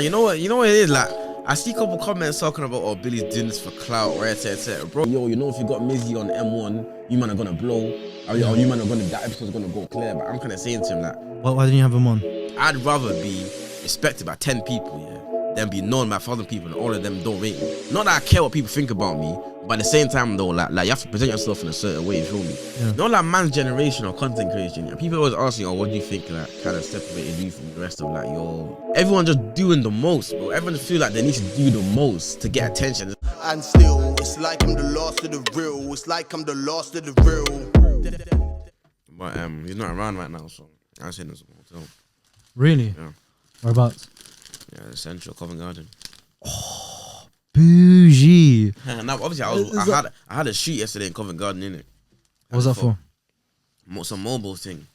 you know what it is like. I see a couple comments talking about, oh, Billy's doing this for clout, right, etc. Bro, yo, you know, if you got Mizzy on M1, you man are gonna blow, or you man are gonna, that episode's gonna go clear. But I'm kind of saying to him, like, why didn't you have him on? I'd rather be respected by 10 people, yeah, than be known by 1,000 people and all of them don't rate me. Not that I care what people think about me, but at the same time, though, like you have to present yourself in a certain way, you feel me? Yeah. Not like man's generation or content creation. Yeah. People always asking, oh, what do you think, like, kind of separated you from the rest of, like, everyone just doing the most, bro. Everyone just feel like they need to do the most to get attention. And still, it's like I'm the last of the real. It's like I'm the last of the real. But he's not around right now, so I'm saying this hotel. Really? Yeah. Whereabouts? Yeah, the Central Covent Garden. Oh, bougie. Now, obviously, I had a shoot yesterday in Covent Garden, innit? What was that for? Some mobile thing.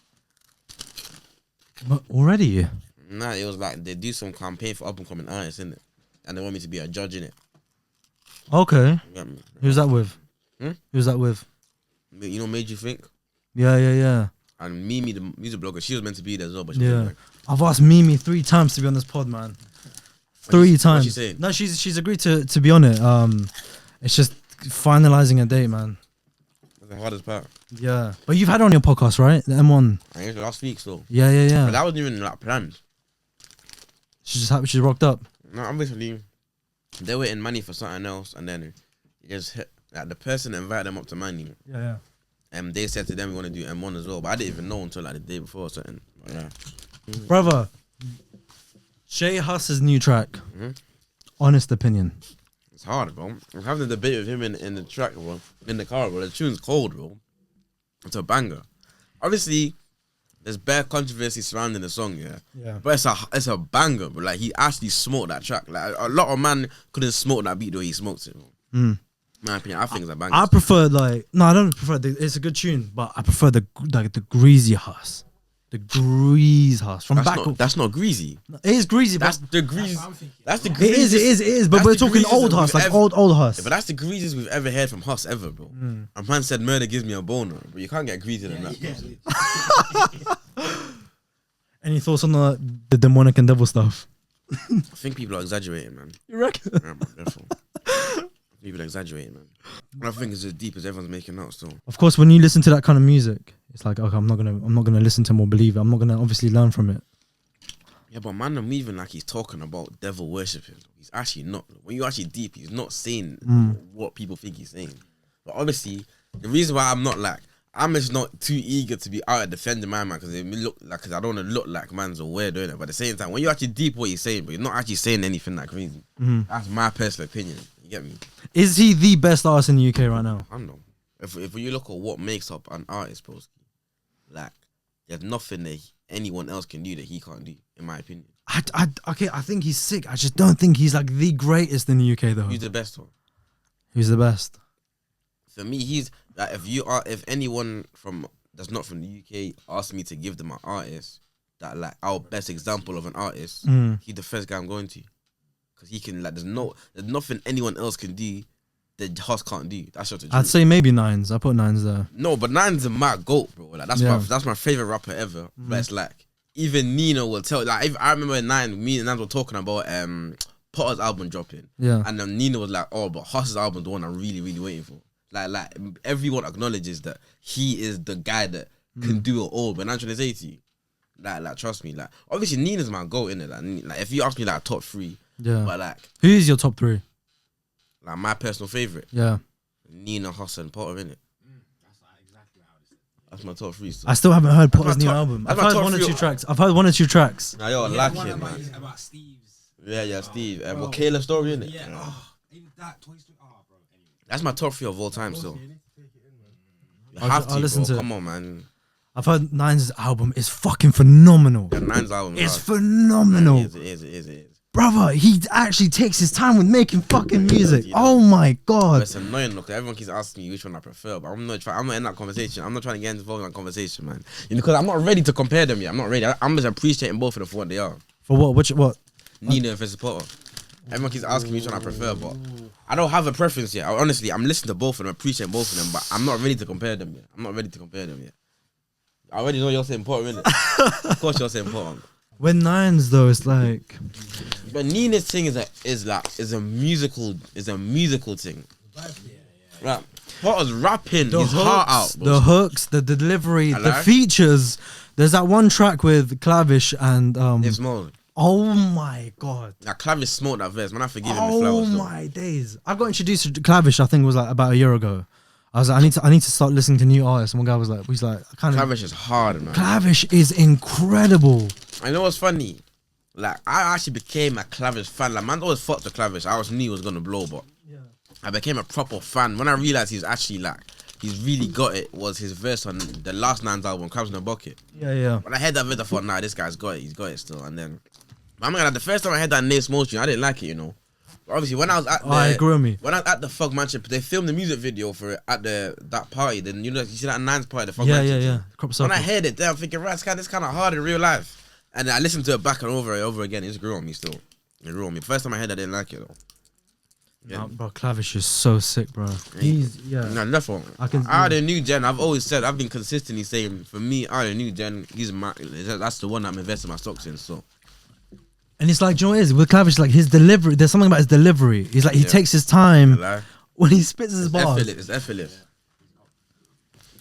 But already? Nah, it was like they do some campaign for up and coming artists, innit? And they want me to be a judge in it. Okay. You get me? Who's that with? Who's that with? You know, Made You Think? Yeah. And Mimi, the music blogger, she was meant to be there as well, but she Yeah. didn't, like. I've asked Mimi 3 times to be on this pod, man. 3 times. What's she saying? No, she's agreed to be on it. It's just finalizing a date, man. That's the hardest part. Yeah. But you've had her on your podcast, right? The M1. I guess last week, so. Yeah. But that wasn't even like planned. She rocked up. No, obviously, they were in money for something else, and then it just hit, like the person that invited them up to money. Yeah. And they said to them, we want to do M1 as well. But I didn't even know until like the day before or something. But yeah. Brother, J Hus's new track. Honest opinion. It's hard, bro. I'm having a debate with him in the track, bro. In the car, bro. The tune's cold, bro. It's a banger. Obviously, there's bare controversy surrounding the song, yeah. But it's a banger, bro. Like, he actually smoked that track. Like, a lot of man couldn't smoke that beat the way he smoked it, bro. In my opinion, I think it's a banger. I prefer I don't prefer it's a good tune, but I prefer the greasy Hus. The grease Hus from that's not greasy. It is greasy, That's but the grease. That's the grease. It is. But we're talking old Hus, like old Hus. Yeah, but that's the greasiest we've ever heard from Hus ever, bro. A man said murder gives me a boner, but you can't get greasier than that. Any thoughts on the demonic and devil stuff? I think people are exaggerating, man. You reckon? Yeah, man, therefore. People are exaggerating, man. I don't think it's as deep as everyone's making out still. Of course, when you listen to that kind of music, it's like, okay, I'm not gonna listen to him or believe it. I'm not gonna obviously learn from it. Yeah, but man, I'm even like he's talking about devil worshipping. He's actually not. When you're actually deep, he's not saying what people think he's saying. But obviously, the reason why I'm just not too eager to be out and defending my man, because it look like, because I don't want to look like man's a weird doing it. But at the same time, when you're actually deep what he's saying, but you're not actually saying anything that crazy. That's my personal opinion. You get me? Is he the best artist in the UK right now? I don't know. If you look at what makes up an artist, bro, like, there's nothing that anyone else can do that he can't do, in my opinion. Okay, I think he's sick. I just don't think he's like the greatest in the UK though. Who's the best one? Who's the best? For me, he's like, if anyone that's not from the UK asks me to give them an artist that like our best example of an artist, he's the first guy I'm going to, because he can, like, there's nothing anyone else can do that Hus can't do. That's what the truth. I'd say maybe Nines. I put Nines there. No, but Nines is my goat, bro. Like, that's my favorite rapper ever. But it's like, even Nino will tell. Like, if I remember me and Nines were talking about Potter's album dropping. Yeah. And then Nino was like, oh, but Hus's album is the one I'm really, really waiting for. Like everyone acknowledges that he is the guy that can do it all. But I'm trying to say to you, like trust me, like, obviously Nina's my goat, innit? Like if you ask me like top 3, but like, who is your top 3? Like my personal favorite, Nina, Hus, and Potter, innit? That's like exactly how it is. That's my top 3. So. I still haven't heard Potter's new album. I've heard 1 or 2 tracks. I've heard 1 or 2 tracks. Nah, you're lacking, man. About Steve's. Yeah, Steve. Well, Kayla's story, innit? Yeah. Even that Toy Story. Bro. Anyway. That's my top 3 of all time, still. I'll listen to it. Come on, man. I've heard Nines' album is fucking phenomenal. Yeah, Nines' album is phenomenal. It is. Brother, he actually takes his time with making fucking music. Oh my god. It's annoying, look. Everyone keeps asking me which one I prefer, but I'm not in that conversation. I'm not trying to get involved in that conversation, man. Because I'm not ready to compare them yet. I'm not ready. I'm just appreciating both of them for what they are. For what? What? Nina versus Potter. Everyone keeps asking me which one I prefer, but I don't have a preference yet. Honestly, I'm listening to both of them, appreciating both of them, but I'm not ready to compare them yet. I already know you're saying Potter, innit? Of course you're saying Potter. When Nines though, it's like But Nina's thing is a musical thing. Like Potter's rapping his heart out. Bro. The hooks, the delivery, the like. features. There's that one track with Clavish and It's more. Oh my god. Like Clavish smoked that verse. Man, I forgive him. Oh my days. I got introduced to Clavish. I think it was like about a year ago. I was like, I need to start listening to new artists. And one guy was like, Clavish is hard, man. Clavish is incredible. I know what's funny. Like I actually became a Clavish fan. Like man always fucked the Clavish. I always knew he was gonna blow, but I became a proper fan when I realized he's actually like he's really got it. Was his verse on the last Nines album, Crabs in a Bucket. Yeah. When I heard that verse, I thought, nah, this guy's got it. He's got it still. And then I'm gonna the first time I heard that Nate Small tune, I didn't like it, you know. But obviously, when I was at the, I agree with me. When I was at the Fog Mansion, they filmed the music video for it at that party. Then you see that Nines party, the Fog Mansion. Yeah. When I heard it, then I'm thinking, right, this kind of hard in real life. And I listened to it back and over again. It just grew on me still. It grew on me. First time I heard it, I didn't like it though. Yeah. Nah, bro, Clavish is so sick, bro. He's No, that's wrong. Out of the new gen, I've always said, I've been consistently saying, for me, out of the new gen, that's the one I'm investing my stocks in. So. And it's like, do you know what it is? With Clavish, like his delivery, there's something about his delivery. He's like, he takes his time when he spits his bars. It's effortless.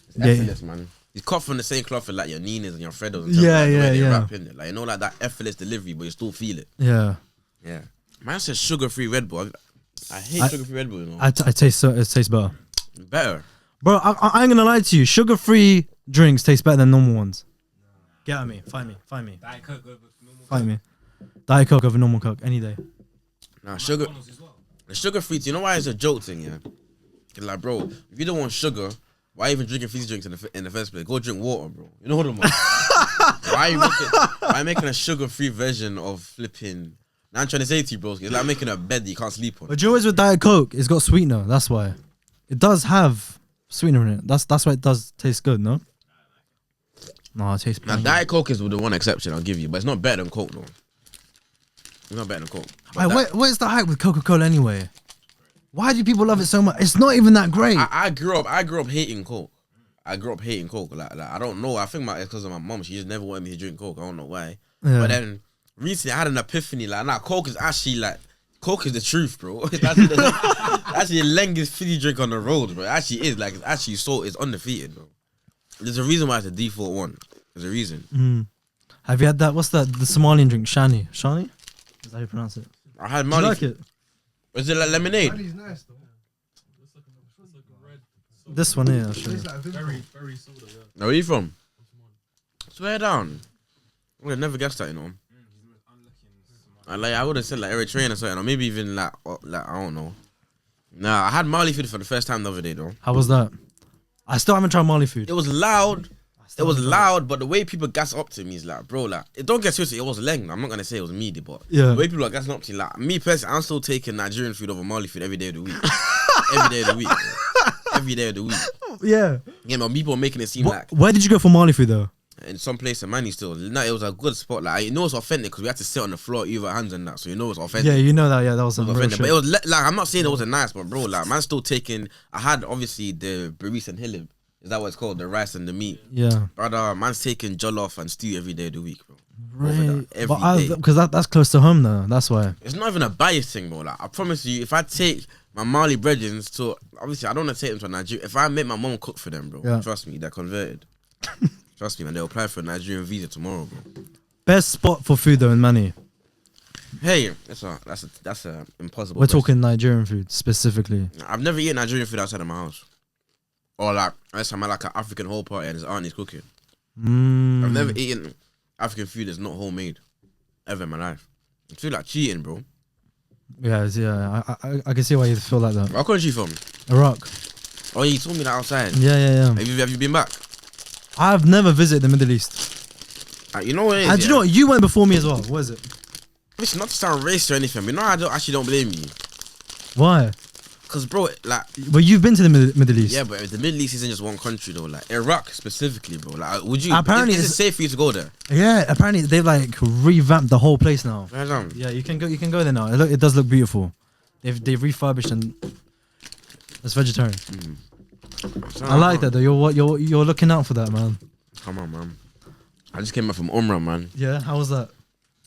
It's effortless, man. He's cut from the same cloth as like your Ninas and your Fredos. And rap, innit? Like, you know, like that effortless delivery, but you still feel it. Yeah. Man says sugar-free Red Bull. I hate sugar-free Red Bull, you know. It tastes better. Better. Bro, I ain't gonna lie to you. Sugar-free drinks taste better than normal ones. Get at me. Find me. Diet Coke over normal Find me. Diet Coke over normal Coke any day. Nah, sugar. The sugar-free, you know why it's a joke thing, yeah? Like, bro, if you don't want sugar, why even drinking fizzy drinks in the first place? Go drink water, bro. You know what I'm saying? Why making a sugar-free version of flipping? Now I'm trying to say to you, bro, it's like making a bed that you can't sleep on. But you always with Diet Coke, it's got sweetener. That's why. It does have sweetener in it. That's why it does taste good, no? No, it tastes Now, Diet Coke is the one exception I'll give you, but it's not better than Coke, though. It's not better than Coke. What is the hype with Coca-Cola anyway? Why do people love it so much? It's not even that great. I grew up hating Coke. Like I don't know. I think it's because of my mom. She just never wanted me to drink Coke. I don't know why. Yeah. But then recently I had an epiphany. Like, nah, Coke is actually like Coke is the truth, bro. It's actually the longest fizzy drink on the road, bro. It actually is. Like, it's undefeated, bro. There's a reason why it's the default one. There's a reason. Have you had that? What's that? The Somalian drink, Shani. Shani? Is that how you pronounce it? I had Do Molly. you like it? Is it like lemonade? Shani's nice though. This one here, I'll show you. Tastes like Very soda, yeah. Now, where are you from? Swear down. I would have never guessed that, you know. I would have said like Eritrean or something, or maybe even like I don't know. Nah, I had Mali food for the first time the other day though. How was that? I still haven't tried Mali food. It was loud. But the way people gas up to me is like, bro, like, don't get twisted. It was leng. I'm not gonna say it was meaty, but the way people are gassing up to you, like, me personally, I'm still taking Nigerian food over Mali food every day of the week. Every day of the week. Every day of the week. Yeah. Yeah, man. People are making it seem like Where did you go for Mali food though? in some place in Manny still. No, it was a good spot. Like, you know it's authentic because we had to sit on the floor, either hands and that, so you know it's authentic. Yeah, you know that. Yeah, that was Authentic. But it was like, I'm not saying it wasn't nice, but bro, like, man, still taking. I had obviously the Baris and Hilib. Is that what it's called? The rice and the meat. Yeah. Brother, man's taking jollof and stew every day of the week, bro. Right. Every day. Because that's close to home though. That's why. It's not even a bias thing, bro. Like, I promise you, if I take my Mali brethrens to, obviously, I don't want to take them to Nigeria. If I make my mom cook for them, bro, trust me, they're converted. Trust me, man, they'll apply for a Nigerian visa tomorrow, bro. Best spot for food though in Manny. Hey, that's a impossible. We're question. talking Nigerian food specifically. I've never eaten Nigerian food outside of my house, or like unless I'm at like an African whole party and his auntie's cooking. I've never eaten African food that's not homemade ever in my life. I feel like cheating, bro. Yeah. I can see why you feel like that. Where country from? Iraq. Oh, you told me that outside. Yeah. Have you been back? I've never visited the Middle East. You know what it is? Do you know what? You went before me as well. What is it? It's not to sound racist or anything, but I don't blame you. Why? Cause bro, like, Well, you've been to the Middle East. yeah, but the Middle East isn't just one country though. Like Iraq specifically, bro. Like, would you? Apparently, is it safe for you to go there? Yeah, apparently they've like revamped the whole place now. Right on. Yeah, you can go there now. It does look beautiful. They've refurbished and it's vegetarian. I like that though. You're looking out for that, man. Come on, man. I just came back from Umrah, man. Yeah, how was that?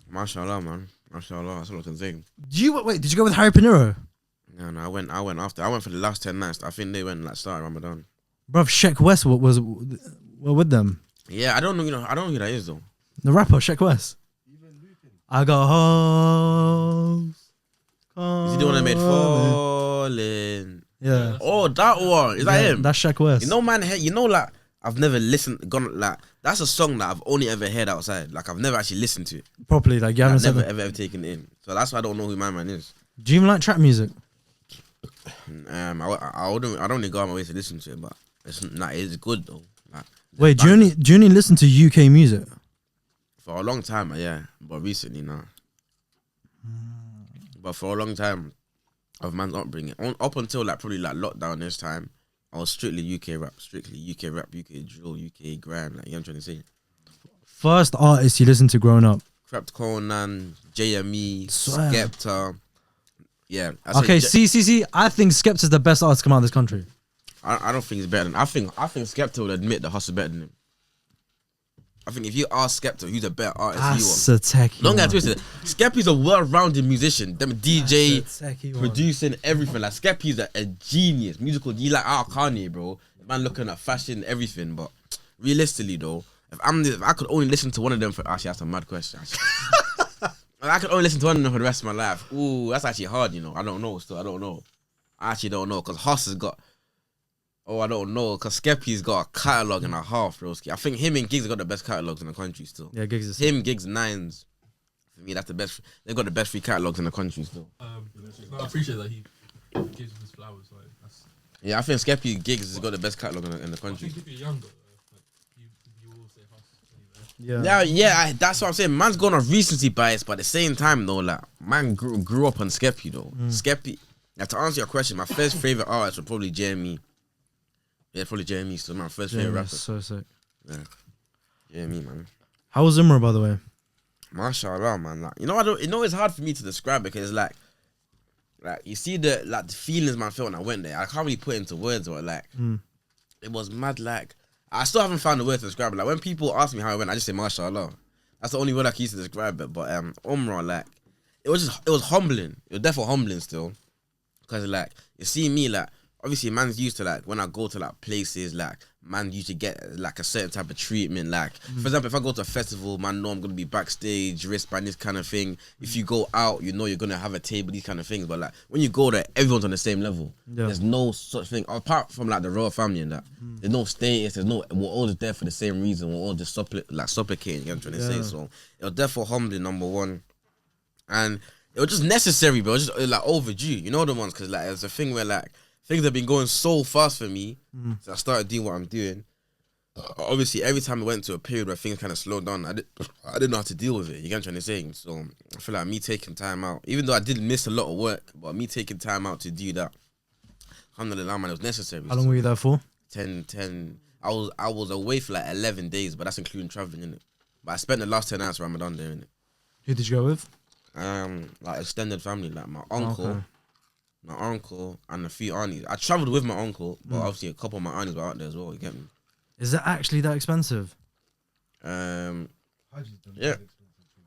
Mashallah, man. Mashallah, that's all I can say. Did you go with Harry Pinero? No, I went after. I went for the last 10 nights. I think they went like start of Ramadan. Bruv, Sheck West was with them. Yeah, I don't know who that is though. The rapper, Sheck West. I got hoes. Is he the one that made Falling? Yeah. Oh, that one. Is that him? That's Sheck West. You know, man, like, I've never that's a song that I've only ever heard outside. Like, I've never actually listened to it. Properly, like, you haven't never, ever taken it in. So that's why I don't know who my man is. Do you even like trap music? I don't really go out my way to listen to it, but it's good though. Like, wait, do you only listen to UK music? For a long time, yeah, but recently, nah. But for a long time, of man's upbringing, up until like probably like lockdown this time, I was strictly UK rap, UK drill, UK grime. Like, you know what I'm trying to say? First artist you listened to growing up? Crept Conan, JME, Skepta. Yeah. Okay, see. I think Skepta's the best artist to come out of this country. I don't think he's better than. I think Skepta would admit that Hus is better than him. I think if you ask Skepta who's a better artist, that's a techie. Don't get twisted. Skepta's a well-rounded musician. Them DJ, producing, everything. Like Skepta's a genius. Musical. You like Kanye, bro. Man, looking at fashion, everything. But realistically, though, if I could only listen to one of them for actually, that's a mad question. I could only listen to one of them for the rest of my life. Ooh, that's actually hard. You know, I don't know. Still, I don't know. I actually don't know because Hus has got. Oh, I don't know, because Skeppy's got a catalogue and a half, bro. I think him and Giggs have got the best catalogues in the country still. Yeah, Giggs is... Him, Giggs, Nines. For me, that's the best. They've got the best 3 catalogues in the country still. No, I appreciate that he gives him his flowers. Like, that's... Yeah, I think Skeppy, Giggs has got the best catalogue in the country. I think if you're younger, you will say Hus anyway. Yeah, that's what I'm saying. Man's gone on recency bias, but at the same time, though, like, man grew up on Skeppy, though. Skeppy, now to answer your question, my first favourite artist would probably JME. Yeah, probably JME still my first favorite rapper. So sick. Yeah, JME, man. How was Zimra, by the way? Mashallah, man. Like, it's hard for me to describe it because like you see the feelings man felt when I went there. I can't really put it into words, but like it was mad. Like I still haven't found a word to describe it. Like when people ask me how I went, I just say Mashallah. That's the only word I can use to describe it. But Umrah, like it was humbling. It was definitely humbling still, because like you see me like. Obviously, man's used to like when I go to like places, like man usually get like a certain type of treatment. Like for example, if I go to a festival, man know I'm gonna be backstage, wristband, this kind of thing. If you go out, you know you're gonna have a table, these kind of things. But like when you go there, everyone's on the same level. Yeah. There's no such thing apart from like the royal family and that. There's no status. We're all just there for the same reason. We're all just supplicating. You know what I'm trying to say. So it was definitely humbling, number one, and it was just necessary, but it was just like overdue. You know the ones because like it's a thing where like. Things have been going so fast for me, so I started doing what I'm doing. Obviously, every time I went to a period where things kind of slowed down, I didn't know how to deal with it. You get what I'm trying to say? So I feel like me taking time out, even though I did miss a lot of work, but me taking time out to do that, alhamdulillah, man, it was necessary. How long were you there for? 10. I was away for like 11 days, but that's including traveling, innit? But I spent the last 10 nights of Ramadan there, innit? Who did you go with? Like extended family, like my uncle. My uncle and a few aunties. I travelled with my uncle, but obviously a couple of my aunties were out there as well. You get me? Is it actually that expensive? Yeah.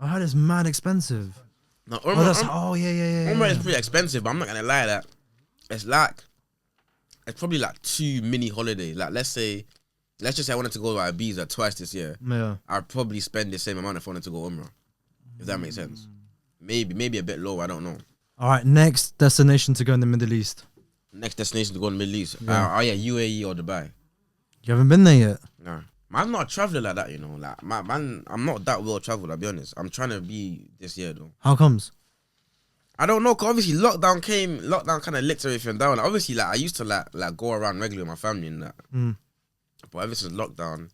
I heard it's mad expensive. No, yeah. Umrah is pretty expensive, but I'm not gonna lie that it's probably like 2 mini holidays. Like let's just say I wanted to go to Ibiza twice this year. Yeah. I'd probably spend the same amount if I wanted to go Umrah. If that makes sense. Maybe a bit low. I don't know. All right, next destination to go in the Middle East. Next destination to go in the Middle East. Yeah. UAE or Dubai. You haven't been there yet? No. I'm not a traveller like that, you know. Like, I'm not that well travelled, I'll be honest. I'm trying to be this year, though. How comes? I don't know, because obviously lockdown kind of licked everything down. Like, obviously, like, I used to, like go around regularly with my family and that. But ever since lockdown,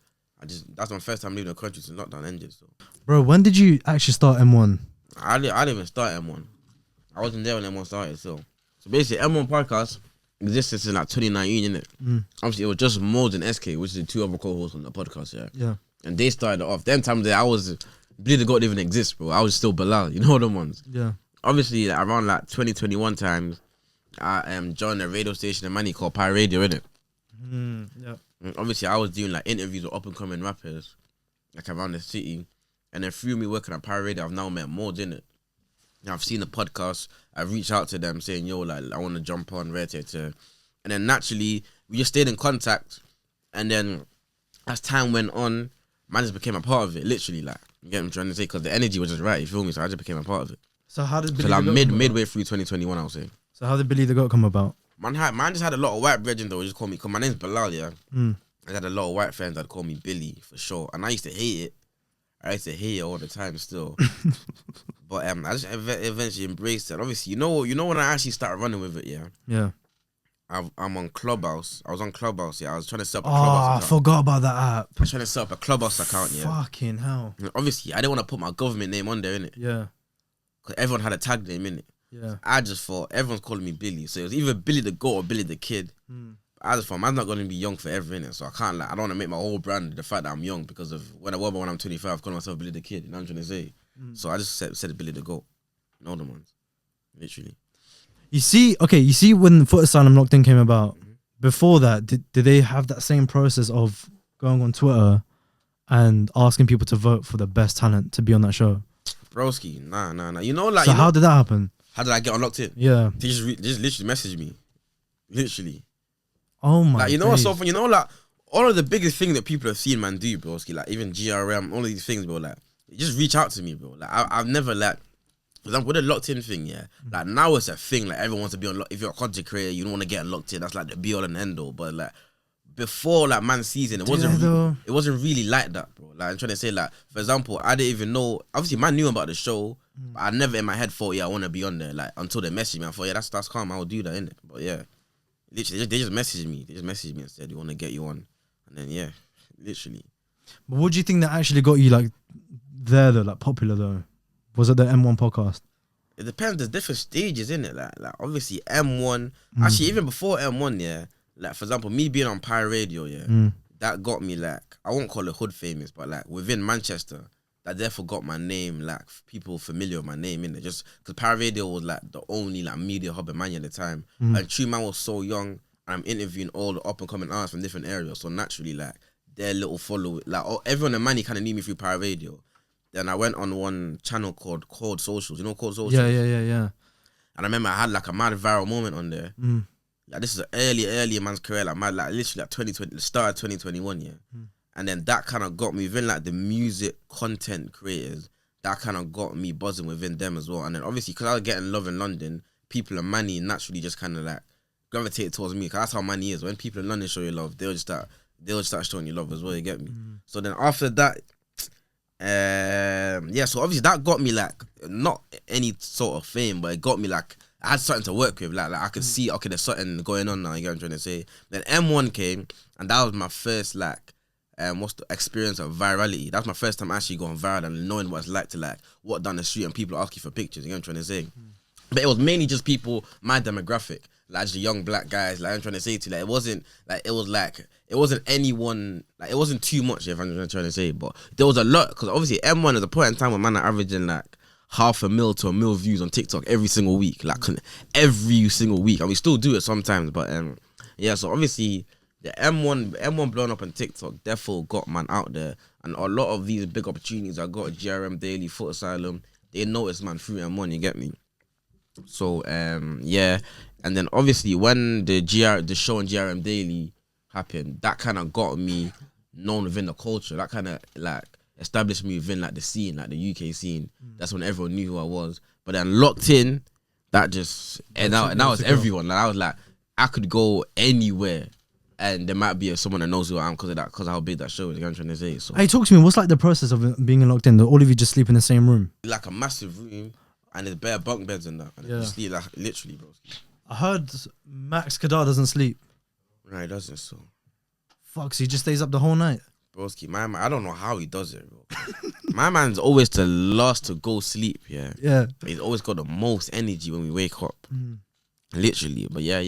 that's my first time leaving the country since lockdown ended, so. Bro, when did you actually start M1? I didn't even start M1. I wasn't there when M1 started, so basically M1 podcast existed since like 2019, innit? Obviously it was just Modes and SK, which is the 2 other co-hosts on the podcast, yeah. And they started it off. Them times there I was believe the God didn't even exist, bro. I was still Bilal, you know them ones. Yeah. Obviously like, around like 2021 times, I joined a radio station in Manny called Pi Radio, innit? Yeah. And obviously I was doing like interviews with up and coming rappers, like around the city. And then through me working at Pirate Radio, I've now met more, innit? I've seen the podcast. I've reached out to them saying, yo, like, I want to jump on Red to. And then naturally, we just stayed in contact. And then as time went on, man just became a part of it, literally, like, you get what I'm trying to say? Because the energy was just right, you feel me? So I just became a part of it. So how did Billy so like the Goat midway through 2021, I would say. So how did Billy the Goat come about? Man just had a lot of white brethren though. Just call me, because my name's Bilal, yeah. I had a lot of white friends that call me Billy for sure, and I used to hate it. I used to hate it all the time still. But I just eventually embraced it. Obviously, you know when I actually started running with it, yeah. Yeah. I'm on Clubhouse. I was on Clubhouse, yeah. I was trying to set up a Clubhouse account. I forgot about that app. I was trying to set up a Clubhouse account, yeah. Fucking hell. And obviously, I didn't want to put my government name on there, innit? Yeah. Because everyone had a tag name, innit? Yeah. I just thought everyone's calling me Billy, so it was either Billy the Goat or Billy the Kid. I just thought man's not gonna be young forever, innit? So I can't I don't want to make my whole brand the fact that I'm young because of when I'm 25, calling myself Billy the Kid. You know what I'm trying to say? So I just said Billy the Goat. You know the ones, literally. You see when Foot Asylum Locked In came about. Before that, did they have that same process of going on Twitter and asking people to vote for the best talent to be on that show? Broski, nah. You know, like. So how did that happen? How did I get unlocked in? Yeah. They just literally messaged me. Literally. Oh my. Like, you know what's so funny? You know, like, all of the biggest thing that people have seen man do, broski, like even GRM, all of these things, bro, like, just reach out to me, bro. Like, I've never, like, for example, with the locked in thing, yeah, like, now it's a thing, like, everyone wants to be on, if you're a content creator, you don't want to get locked in, that's like the be all and end all, but like, before, like, man season, it wasn't really like that, bro. Like, I'm trying to say, like, for example, I didn't even know, obviously, man knew about the show, but I never in my head thought, yeah, I want to be on there, like, until they messaged me, I thought, yeah, that's calm, I'll do that, innit? But yeah, literally, they just messaged me, and said, we want to get you on, and then, yeah, literally. But what do you think that actually got you, like, there, though, like, popular, though? Was it the M1 podcast? It depends. There's different stages, innit? Like obviously M1. Actually, even before M1, yeah. Like for example, me being on Pirate Radio, yeah, that got me like I won't call it hood famous, but like within Manchester, that therefore got my name like people familiar with my name innit? Just because Pirate Radio was like the only like media hub in Mania at the time, and True Man was so young, and I'm interviewing all the up and coming artists from different areas, so naturally like their little follow, like everyone in Mania kind of knew me through Pirate Radio. Then I went on one channel called Code Socials. You know Code Socials? Yeah. And I remember I had like a mad viral moment on there. Like this is an early man's career. Like mad, like literally like 2020, the start of 2021, yeah. And then that kind of got me within like the music content creators. That kind of got me buzzing within them as well. And then obviously because I was getting love in London, people in Manny naturally just kind of like gravitated towards me. Because that's how Manny is. When people in London show you love, they'll just start showing you love as well. You get me? So then after that. Yeah, so obviously that got me like not any sort of fame, but it got me like I had something to work with. Like I could see, okay, there's something going on now. You get what I'm trying to say? Then M1 came, and that was my first like what's the experience of virality. That was my first time actually going viral and knowing what it's like to like walk down the street and people ask you for pictures. You know what I'm trying to say? But it was mainly just people my demographic, like just young black guys. Like I'm trying to say to you, like it wasn't anyone, like it wasn't too much. If I'm trying to say, but there was a lot because obviously M1 is a point in time when man are averaging like 500,000 to 1 million views on TikTok every single week, like every single week, and we still do it sometimes. But yeah, so obviously the M1 blowing up on TikTok therefore got man out there, and a lot of these big opportunities I got at GRM Daily, Foot Asylum, they noticed man through M1. You get me? So yeah, and then obviously when the show on GRM Daily happened, that kind of got me known within the culture. That kind of like established me within like the scene, like the UK scene. That's when everyone knew who I was. But then Locked In, that just and now it's everyone. Like I was like, I could go anywhere, and there might be someone that knows who I am because of that, because of how big that show is. I'm trying to say. So, hey, talk to me. What's like the process of being in Locked In? All of you just sleep in the same room? Like a massive room, and there's bare bunk beds and that. And you sleep like literally, bro. I heard Max Kadar doesn't sleep. No, he doesn't. So, fuck, so he just stays up the whole night. Broski, my man, I don't know how he does it, bro. My man's always the last to go sleep, yeah. But he's always got the most energy when we wake up. Literally. But yeah.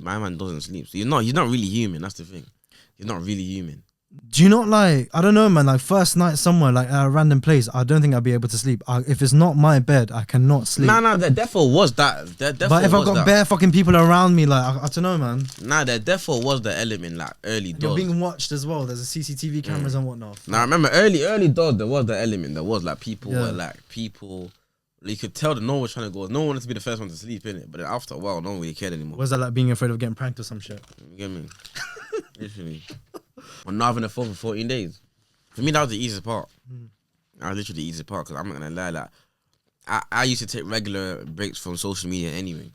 My man doesn't sleep. So he's not really human, that's the thing. He's not really human. Do you not like, I don't know, man, like first night somewhere, like at a random place, I don't think I'd be able to sleep. If it's not my bed, I cannot sleep. Nah, there defo was that. But if I've got bare fucking people around me, like, I don't know, man. Nah, there defo was the element, like early doors. You're being watched as well. There's a CCTV cameras and whatnot. Nah, I remember early doors, there was the element. There was like people were like, you could tell that no one was trying to go. No one wanted to be the first one to sleep in it. But then after a while, no one really cared anymore. Was that like being afraid of getting pranked or some shit? You get me? Literally. Or not having a phone for 14 days. For me, that was the easiest part. That was literally the easiest part, because I'm not going to lie, like, I used to take regular breaks from social media anyway.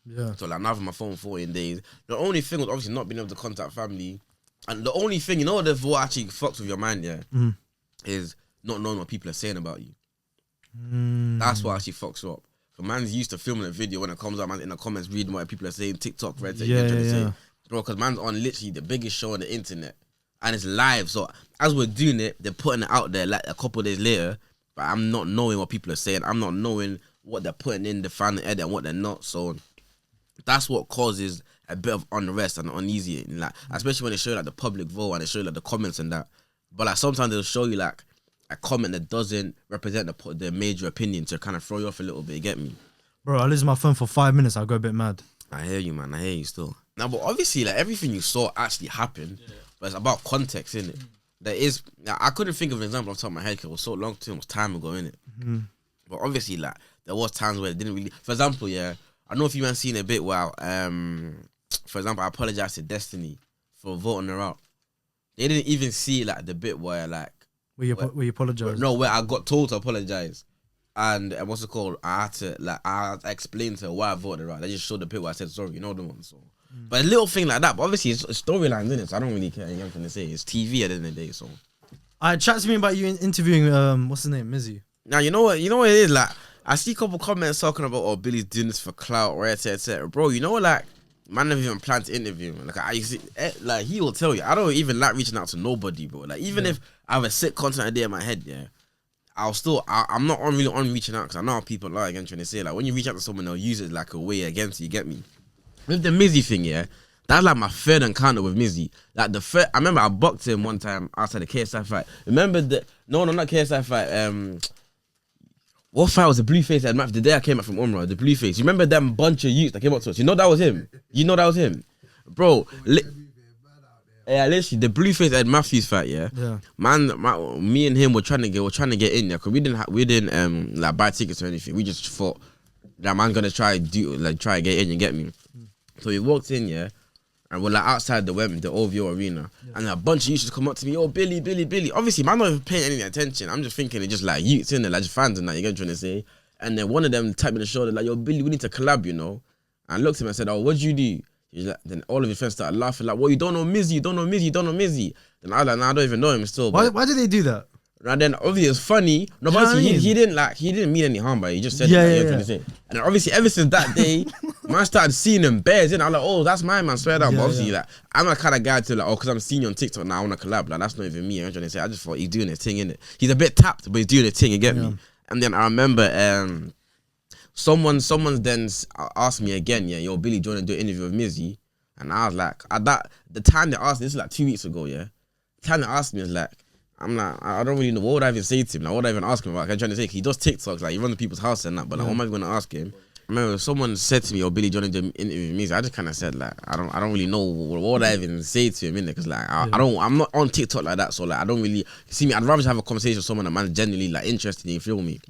Yeah. So like, not having my phone for 14 days. The only thing was obviously not being able to contact family. And the only thing, you know what actually fucks with your mind, is not knowing what people are saying about you. That's what actually fucks you up. So man's used to filming a video, when it comes out, man's in the comments reading what people are saying, TikTok, Reddit, say. Bro, because man's on literally the biggest show on the internet. And it's live, so as we're doing it, they're putting it out there like a couple of days later, but I'm not knowing what people are saying. I'm not knowing what they're putting in the final edit and what they're not. So that's what causes a bit of unrest and uneasy, like, especially when they show like the public vote and they show like the comments and that. But like sometimes they'll show you like a comment that doesn't represent the major opinion to kind of throw you off a little bit. You get me? Bro, I lose my phone for 5 minutes, I'll go a bit mad. I hear you, man. I hear you still. Now, but obviously, like everything you saw actually happened. But it's about context, innit? There is, I couldn't think of an example off the top of my head because it was so long to it was time ago, innit? But obviously, like, there was times where it didn't really, for example, I don't know if you man seen a bit where, for example, I apologized to Destiny for voting her out. They didn't even see, like, the bit where, like, where you apologize? No, where I got told to apologize. And what's it called? I had to, like, I explained to her why I voted her out. They just showed the bit where I said sorry, you know the one, so. But a little thing like that, but obviously it's storylines, isn't it? So I don't really care. You know what I'm trying to say? It's TV at the end of the day, so. Chat to me about you interviewing, what's his name, Mizzy. Now, you know what it is? Like, I see a couple comments talking about, oh, Billy's doing this for clout, or etc. Bro, you know what, like, man never even planned to interview him. Like, he will tell you, I don't even like reaching out to nobody, bro. Like, even if I have a sick content idea in my head, I'm not really on reaching out, because I know how people are, again, trying to say, like, when you reach out to someone, they'll use it like a way against you, get me? With the Mizzy thing, that's like my third encounter with Mizzy. Like I remember I boxed him one time outside the KSI fight. Remember no, not KSI fight. What fight was the Blueface at Matthews? The day I came back from Umrah, the Blueface. You remember them bunch of youths that came up to us? You know that was him. Bro. Literally, the Blueface at Matthews fight, Man, me and him were trying to get in there, because we didn't like buy tickets or anything. We just thought that man's gonna try to get in and get me. So we walked in, and we're like outside the OVO arena, and a bunch of youths come up to me, oh, Billy. Obviously, man, not even paying any attention. I'm just thinking it's just like youths in there, like just fans and that, you get what I'm trying to say? And then one of them tapped me on the shoulder, like, yo, Billy, we need to collab, you know? And I looked at him and said, oh, what'd you do? He's like, then all of his friends started laughing, like, well, you don't know Mizzy. Then I was like, nah, I don't even know him still. Why did they do that? And then obviously it's funny. No, but he didn't mean any harm by it. He just said trying to say. And then obviously ever since that day, man started seeing him bears in. I'm like, oh, that's my man, swear down. But obviously like, I'm the kind of guy to like, oh, because I'm seeing you on TikTok now, I want to collab. Like, that's not even me. I'm trying to say, I just thought he's doing his thing, innit? He's a bit tapped, but he's doing his thing, you get me? And then I remember someone then asked me again, yo, Billy, do you want to do an interview with Mizzy? And I was like, the time they asked me, this was like 2 weeks ago, The time they asked me is like, I'm like, I don't really know. What would I even say to him? Like, what would I even ask him about? I'm trying to say, he does TikToks, like, he runs to people's house and that, but like, what am I going to ask him? I remember someone said to me, oh, Billy, do you want to do an interview with me? So I just kind of said, like, I don't really know what would I even say to him, innit? Because, like, I'm not on TikTok like that, so, like, I don't really, see me, I'd rather just have a conversation with someone that man's genuinely, like, interested in, you feel me?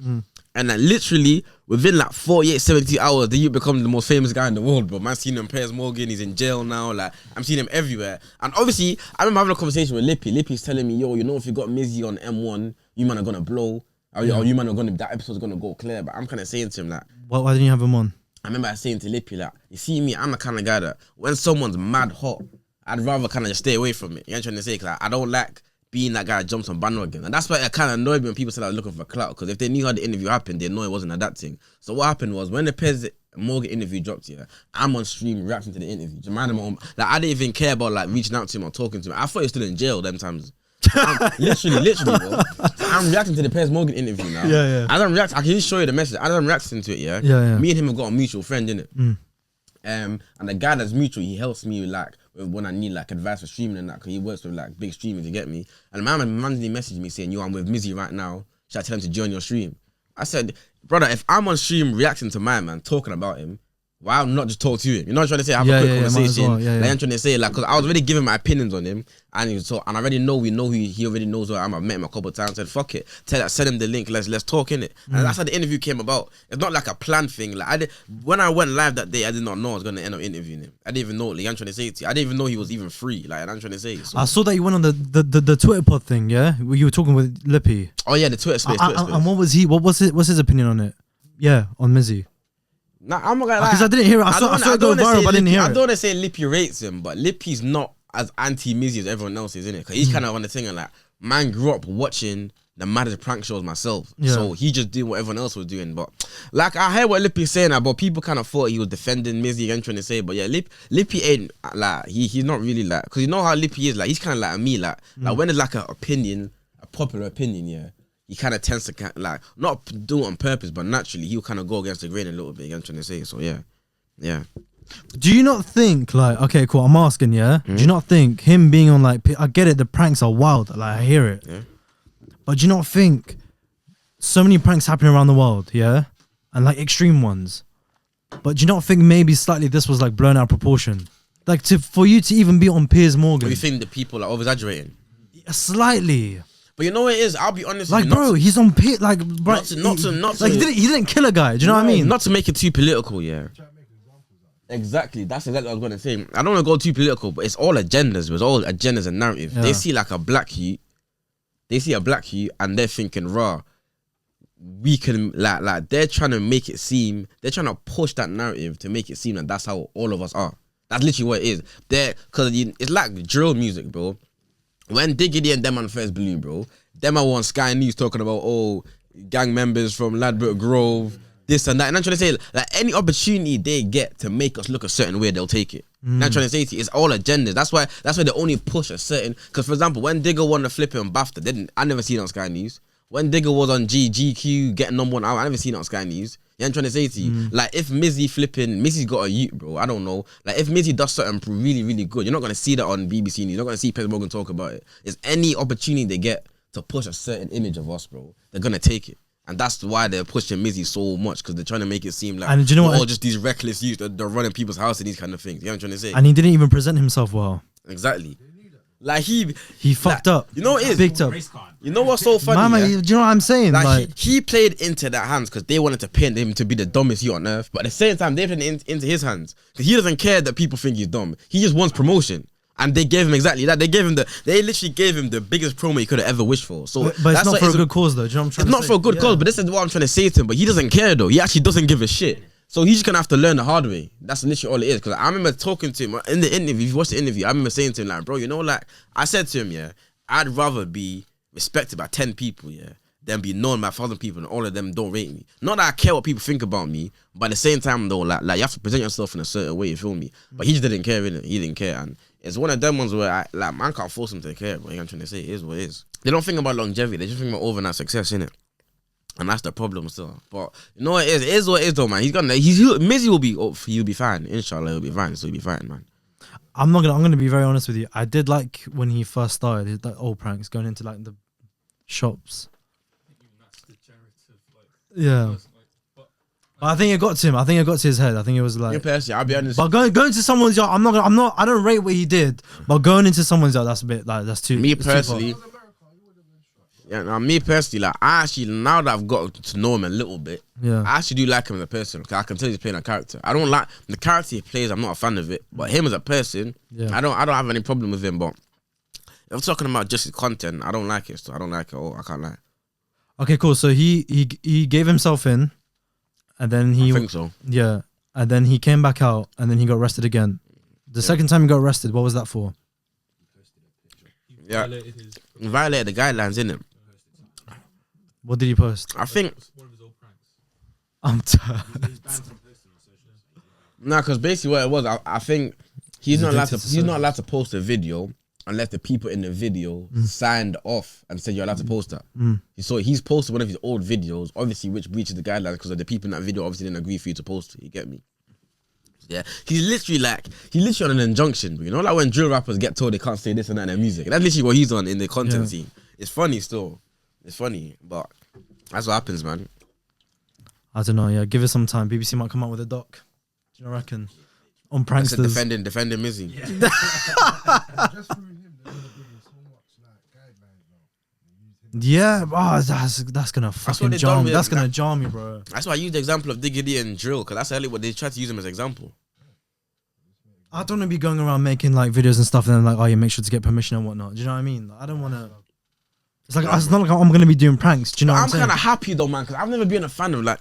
And like literally within like 48, 72 hours, the youth become the most famous guy in the world, bro. Man, seen him Piers Morgan, he's in jail now. Like, I'm seeing him everywhere. And obviously, I remember having a conversation with Lippy. Lippy's telling me, yo, you know, if you got Mizzy on M1, you man are gonna blow. Or you man are gonna, that episode's gonna go clear. But I'm kind of saying to him, like, why didn't you have him on? I remember saying to Lippy, like, you see me, I'm the kind of guy that when someone's mad hot, I'd rather kind of just stay away from it. You know what I'm trying to say? Because like, I don't like being that guy that jumps on bandwagon. And that's why it kind of annoyed me when people said I was looking for clout, because if they knew how the interview happened, they know it wasn't that thing. So what happened was, when the Piers Morgan interview dropped, I'm on stream reacting to the interview. Like, I didn't even care about like reaching out to him or talking to him. I thought he was still in jail them times. literally, bro. So I'm reacting to the Piers Morgan interview now. I don't react. I can just show you the message. I don't react to it. Me and him have got a mutual friend, innit? And the guy that's mutual, he helps me like when I need like advice for streaming and that, because he works with like big streamers, you get me? And my man randomly messaged me saying, yo, I'm with Mizzy right now. Should I tell him to join your stream? I said, brother, if I'm on stream reacting to my man, talking about him, why not just talk to him? You know what I'm trying to say? Have a quick conversation. Well. Like I'm trying to say, like, because I was already giving my opinions on him, and I already know we know he already knows who I am. I've met him a couple of times. Said fuck it, send him the link. Let's talk innit. And that's how the interview came about. It's not like a planned thing. Like when I went live that day, I did not know I was gonna end up interviewing him. I didn't even know. Like I'm trying to say to you, I didn't even know he was even free. Like I'm trying to say. So. I saw that you went on the Twitter pod thing. Yeah, where you were talking with Lippy. Oh yeah, the Twitter space. And what was what's his opinion on it? Yeah, on Mizzy. Nah, I'm not gonna lie. Because I didn't hear it. I saw it go viral, but I didn't hear it. I don't want to say Lippy rates him, but Lippy's not as anti-Mizzy as everyone else is, innit? Because he's kind of on the thing and like, man grew up watching the maddest prank shows myself. Yeah. So he just did what everyone else was doing. But like, I heard what Lippy's saying, but people kind of thought he was defending Mizzy and trying to say, but yeah, Lippy ain't like, he's not really like, because you know how Lippy is, like, he's kind of like me, like when there's like an opinion, a popular opinion, yeah. He kind of tends to like not do it on purpose, but naturally he'll kind of go against the grain a little bit. I'm trying to say, so yeah. Do you not think like, okay, cool? I'm asking, yeah. Do you not think him being on like, I get it, the pranks are wild, like I hear it, but do you not think so many pranks happening around the world, yeah, and like extreme ones, but do you not think maybe slightly this was like blown out of proportion, like for you to even be on Piers Morgan? Do you think that people are over exaggerating? Slightly. But you know what it is? I'll be honest with you. Like, bro, he's on pit. Like, bro, not to. Like, he didn't kill a guy. Do you know what I mean? Not to make it too political, yeah. Exactly. That's exactly what I was going to say. I don't want to go too political, but it's all agendas. It's all agendas and narrative. Yeah. They see like a black youth. They see a black youth and they're thinking, raw. We can like they're trying to make it seem. They're trying to push that narrative to make it seem that that's how all of us are. That's literally what it is. Because it's like drill music, bro. When Diggity and them on first blew, bro, them I on Sky News talking about, gang members from Ladbroke Grove, this and that. And I'm trying to say, like, any opportunity they get to make us look a certain way, they'll take it. And I'm trying to say to you, it's all agendas. That's why they only push a certain. Because, for example, when Digger won the flipping BAFTA, I never seen it on Sky News. When Digger was on GQ getting #1 out, I never seen it on Sky News. Yeah, I'm trying to say to you, like, if Mizzy's got a youth, bro, I don't know. Like, if Mizzy does something really, really good, you're not going to see that on BBC News. You're not going to see Piers Morgan talk about it. It's any opportunity they get to push a certain image of us, bro, they're going to take it. And that's why they're pushing Mizzy so much, because they're trying to make it seem like, and do you know what? Just these reckless youths that they're running people's house and these kind of things. You know what I'm trying to say? And he didn't even present himself well. Exactly. Like he fucked up. You know what it is? Bigged up. You know what's so funny? Mama, do you know what I'm saying? Like he played into their hands because they wanted to paint him to be the dumbest youth on earth. But at the same time, they played into his hands because he doesn't care that people think he's dumb. He just wants promotion. And they gave him exactly that. They literally gave him the biggest promo he could have ever wished for. So, but it's not for a good cause, though. Do you know what I'm trying to say? It's not for a good cause, but this is what I'm trying to say to him. But he doesn't care, though. He actually doesn't give a shit. So he's just gonna have to learn the hard way. That's literally all it is. Because I remember talking to him in the interview. If you watch the interview, I remember saying to him, like, bro, you know, like, I said to him, yeah, I'd rather be respected by 10 people, yeah, than be known by 1,000 people and all of them don't rate me. Not that I care what people think about me, but at the same time, though, like you have to present yourself in a certain way, you feel me? But he just didn't care, innit? He didn't care. And it's one of them ones where, man can't force him to care, but I'm trying to say, it is what it is. They don't think about longevity, they just think about overnight success, innit? And that's the problem still. But you know what it is what it is though, man. Mizzy he'll be fine. Inshallah, he'll be fine. So he'll be fine, man. I'm gonna be very honest with you. I did like when he first started his old pranks going into like the shops. Yeah. But I think it got to him. I think it got to his head. I think it was like. Personally, I'll be honest. But going to someone's yard, I don't rate what he did. But going into someone's yard, that's a bit like that's too. Me personally. Yeah, now me personally, like I actually now that I've got to know him a little bit, I actually do like him as a person. Cause I can tell he's playing a character. I don't like the character he plays. I'm not a fan of it, but him as a person, I don't have any problem with him. But if I'm talking about just his content, I don't like it. So I don't like it. I can't lie. Okay, cool. So he gave himself in, and then I think so. Yeah, and then he came back out, and then he got arrested again. The second time he got arrested, what was that for? Yeah, he violated the guidelines, innit? What did he post? I think. I'm tired. Nah, because basically what it was, I think he's not allowed to post a video unless the people in the video signed off and said you're allowed to post that. So he's posted one of his old videos, obviously which breaches the guidelines because the people in that video obviously didn't agree for you to post it. You get me? Yeah, he's literally on an injunction. You know, like when drill rappers get told they can't say this and that in their music. That's literally what he's on in the content scene. It's funny still. It's funny, but that's what happens, man. I don't know. Yeah, give it some time. BBC might come out with a doc. Do you reckon? On pranksters. Defending Mizzy. Yeah. Just through him, they're gonna give him so much guidelines now. Yeah, that's gonna fucking jar me. That's gonna jar me, bro. That's why I use the example of Diggity and Drill, because that's really what they try to use him as example. I don't want to be going around making like videos and stuff and then like, oh yeah, make sure to get permission and whatnot. Do you know what I mean? I don't want to. It's not like I'm gonna be doing pranks. Do you know what I'm saying? I'm kind of happy though, man, because I've never been a fan of like.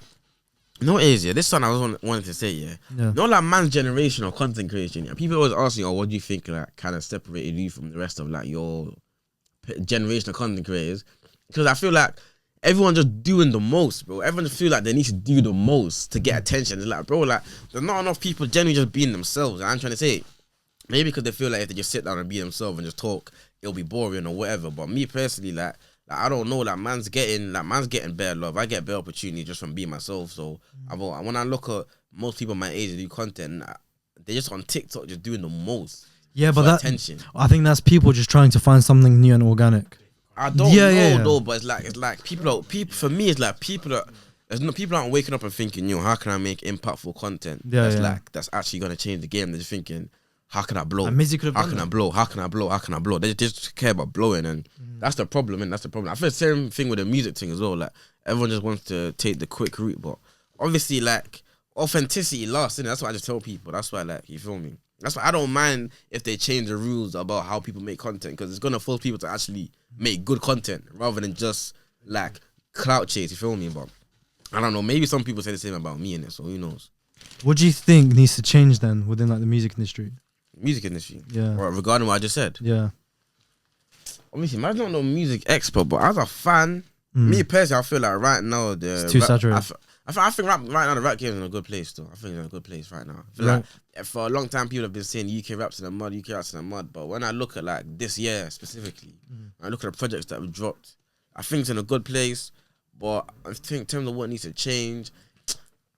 You know what it is, yeah? This son I was wanted to say, yeah. Not like man's generation or content creation. Yeah? People always ask me, oh, what do you think like kind of separated you from the rest of like your generation of content creators? Because I feel like everyone's just doing the most, bro. Everyone just feel like they need to do the most to get attention. It's like, bro, like there's not enough people generally just being themselves. And I'm trying to say, maybe because they feel like if they just sit down and be themselves and just talk, it'll be boring or whatever. But me personally, like I don't know, like man's getting bare love. I get bare opportunity just from being myself. So when I look at most people my age that do content, they're just on TikTok just doing the most. Yeah, but attention. I think that's people just trying to find something new and organic. I don't know though, but it's like people for me it's like people aren't waking up and thinking, how can I make impactful content that's actually gonna change the game. They're just thinking, how can I blow? And Mizzy could have How can I blow? How can I blow? How can I blow? They just care about blowing, and that's the problem. And that's the problem. I feel the same thing with the music thing as well. Like everyone just wants to take the quick route, but obviously, like authenticity lasts. That's what I just tell people. That's why, like, you feel me? That's why I don't mind if they change the rules about how people make content, because it's gonna force people to actually make good content rather than just like clout chase. You feel me? But I don't know. Maybe some people say the same about me in it. So who knows? What do you think needs to change then within like the music industry? Music industry, or regarding what I just said, obviously, I'm not no music expert, but as a fan, me personally, I feel like right now it's too saturated. I think right now the rap game is in a good place. Though I think it's in a good place right now. I feel like for a long time people have been saying UK raps in the mud, but when I look at like this year specifically, I look at the projects that have dropped, I think it's in a good place. But I think in terms of what needs to change,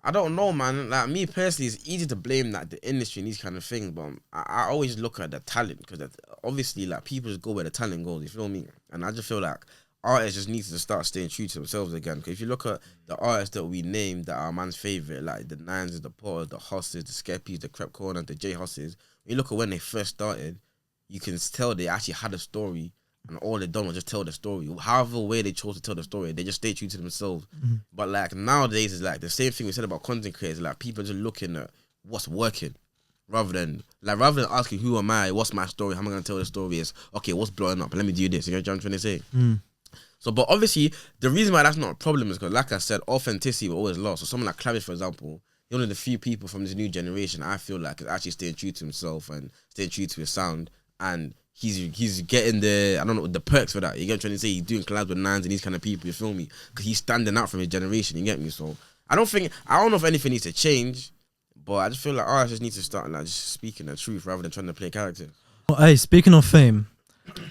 I don't know, man. Like me personally, it's easy to blame like the industry and these kind of things, but I always look at the talent, because obviously like people just go where the talent goes. You feel me? And I just feel like artists just need to start staying true to themselves again. Because if you look at the artists that we named that are man's favorite, like the Nines, the Potters, the Husses, the Skeppies, the Crep Corner, the J Husses, when you look at when they first started, you can tell they actually had a story. And all they done was just tell the story. However way they chose to tell the story, they just stay true to themselves. But like nowadays, it's like the same thing we said about content creators. Like people just looking at what's working, rather than asking who am I, what's my story, how am I gonna tell the story? Is okay, what's blowing up? Let me do this. You know what I'm trying to say? So, but obviously, the reason why that's not a problem is because, like I said, authenticity will always lost. So someone like CLOUT, for example, he's one of the few people from this new generation I feel like is actually staying true to himself and staying true to his sound, and he's getting the perks for that. You get what I'm trying to say? He's doing collabs with Nines and these kind of people, you feel me? Because he's standing out from his generation, you get me? So I don't know if anything needs to change, but I just feel like artists just need to start like just speaking the truth rather than trying to play characters. Well, hey, speaking of fame,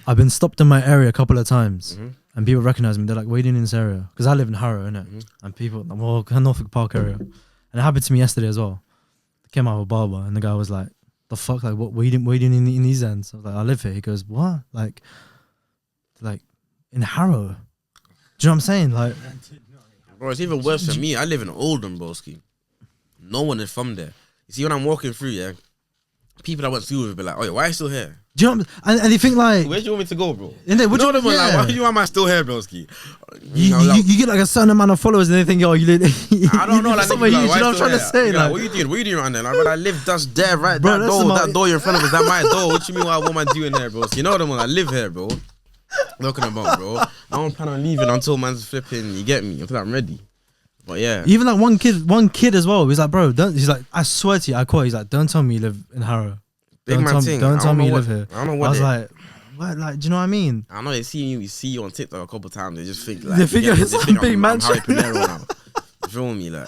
I've been stopped in my area a couple of times and people recognize me. They're like, what are you doing in this area? Because I live in Harrow, innit? And people, Norfolk Park area. And it happened to me yesterday as well. I came out of a barber and the guy was like, the fuck, like what are you doing in these ends? I was like, I live here. He goes, what? Like in Harrow. Do you know what I'm saying? Like, bro, it's even worse for me. I live in Oldham, broski. No one is from there. You see, when I'm walking through, people that went through will be like, oh, why are you still here? Do you know what and they think like, where do you want me to go, bro? And they, like, why do you want my still here, broski? You get like a certain amount of followers and they think, yo, you live. I don't know, like, somewhere you know what I'm trying to say? Like, what are you doing? What are you doing around there? Like, bro, I live just there, right? Bro, that door you're in front of is that my door? What you mean? What am I doing here, bro? You know what I mean? I live here, bro. Talking about, bro. I don't plan on leaving until man's flipping. You get me? Until I'm ready. But yeah, even like one kid as well. He's like, bro, he's like, I swear to you, I quote. He's like, don't tell me you live in Harrow. Don't tell me you live here. I don't know what. I was like, what? Like, do you know what I mean? I know they see you on TikTok a couple of times. They just think like they think it's some big mansion. I'm Harry Pinero now. You feel me? Like,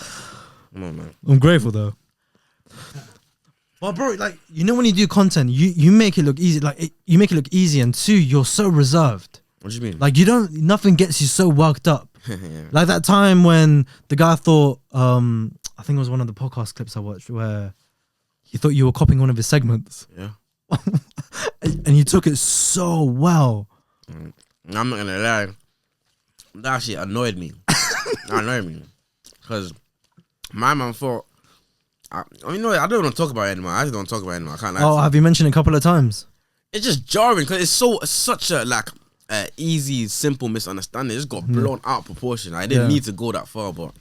come on, man. I'm grateful though. Well, bro, like, you know when you do content, you make it look easy. Like, you make it look easy, and two, you're so reserved. What do you mean? Like, nothing gets you so worked up. Yeah. Like that time when the guy thought, I think it was one of the podcast clips I watched where you thought you were copying one of his segments. Yeah. And you took it so well. I'm not gonna lie. That shit annoyed me. Because my man thought, I don't want to talk about it anymore. I just don't talk about it anymore. I can't lie. Oh, have you mentioned it a couple of times? It's just jarring because it's such a like easy, simple misunderstanding. It just got blown out of proportion. I didn't need to go that far, but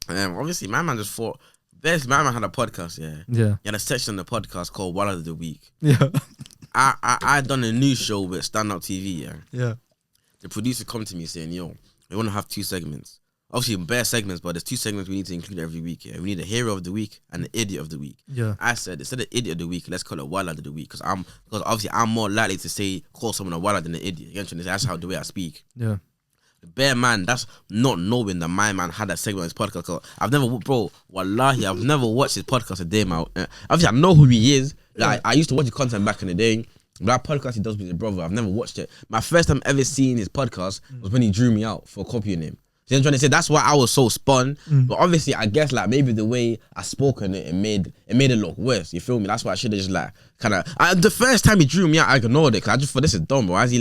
obviously my man just thought. My man had a podcast, Yeah. He had a section on the podcast called One of the Week. Yeah. I done a news show with Stand Up TV, Yeah. The producer come to me saying, yo, we want to have 2 segments. Obviously, bare segments, but there's 2 segments we need to include every week, We need a hero of the week and an idiot of the week. Yeah. I said, instead of idiot of the week, let's call it Walla of the week. Because obviously I'm more likely to call someone a Walla than an idiot. That's how the way I speak. Yeah. The bare man, that's not knowing that my man had that segment on his podcast. Cause I've never watched his podcast a day, man. Obviously, I know who he is. Like, I used to watch his content back in the day. That podcast he does with his brother, I've never watched it. My first time ever seeing his podcast was when he drew me out for copying him. You know what I'm trying to say? That's why I was so spun. But obviously, I guess like maybe the way I spoke on it made it look worse. You feel me? That's why I should have just like kind of. The first time he drew me out, I ignored it because I just thought this is dumb. Bro. Why do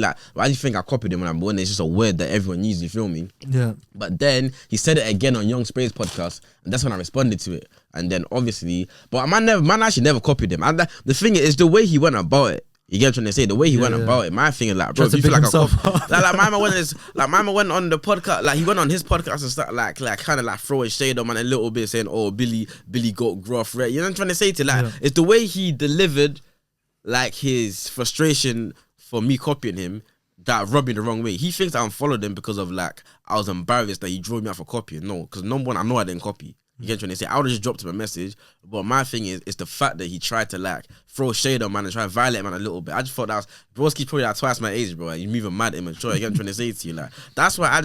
you think I copied him when it's just a word that everyone uses? You feel me? Yeah. But then he said it again on Young Spray's podcast, and that's when I responded to it. And then obviously, but man actually never copied him. And the thing is, the way he went about it. You get what I'm trying to say? The way he went about it, my thing is like, bro, if you feel like my man went on the podcast, like he went on his podcast and started like kind of like throwing shade on man a little bit, saying, "Oh, Billy got gruff," right? You know what I'm trying to say to like, it's the way he delivered, like his frustration for me copying him that rubbed me the wrong way. He thinks I unfollowed him because of like I was embarrassed that he drew me out for copying. No, because number one, I know I didn't copy. You get what I'm trying to say? I would have just dropped him a message. But my thing is, it's the fact that he tried to like throw shade on man and try to violate man a little bit. I just thought that was Broski's probably like twice my age, bro. You're moving mad immature. You get what I'm trying to say to you? Like that's why I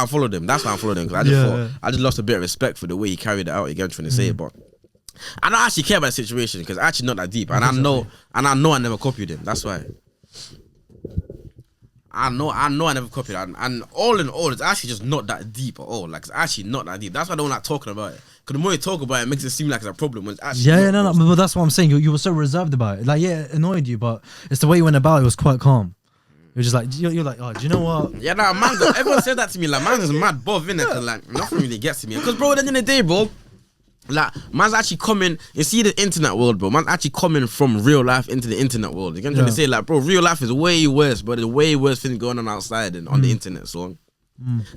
unfollowed him. That's why I unfollowed him. Because I just thought I just lost a bit of respect for the way he carried it out. You get what I'm trying to say? But I don't actually care about the situation because it's actually not that deep. And I know I never copied him. That's why. I know I never copied it. And all in all, it's actually just not that deep at all. Like, it's actually not that deep. That's why I don't like talking about it. Because the more you talk about it, it makes it seem like it's a problem when it's actually no, but that's what I'm saying. You were so reserved about it. Like, yeah, it annoyed you, but it's the way you went about it was quite calm. You're just like, you're like, oh, do you know what? Yeah, nah, man, everyone said that to me. Like, man's just mad buff, innit? Because, like, nothing really gets to me. Because, bro, at the end of the day, bro, like, man's actually coming, you see the internet world, bro, man's actually coming from real life into the internet world. You're trying to say, like, bro, real life is way worse, but there's way worse things going on outside than on the internet, so.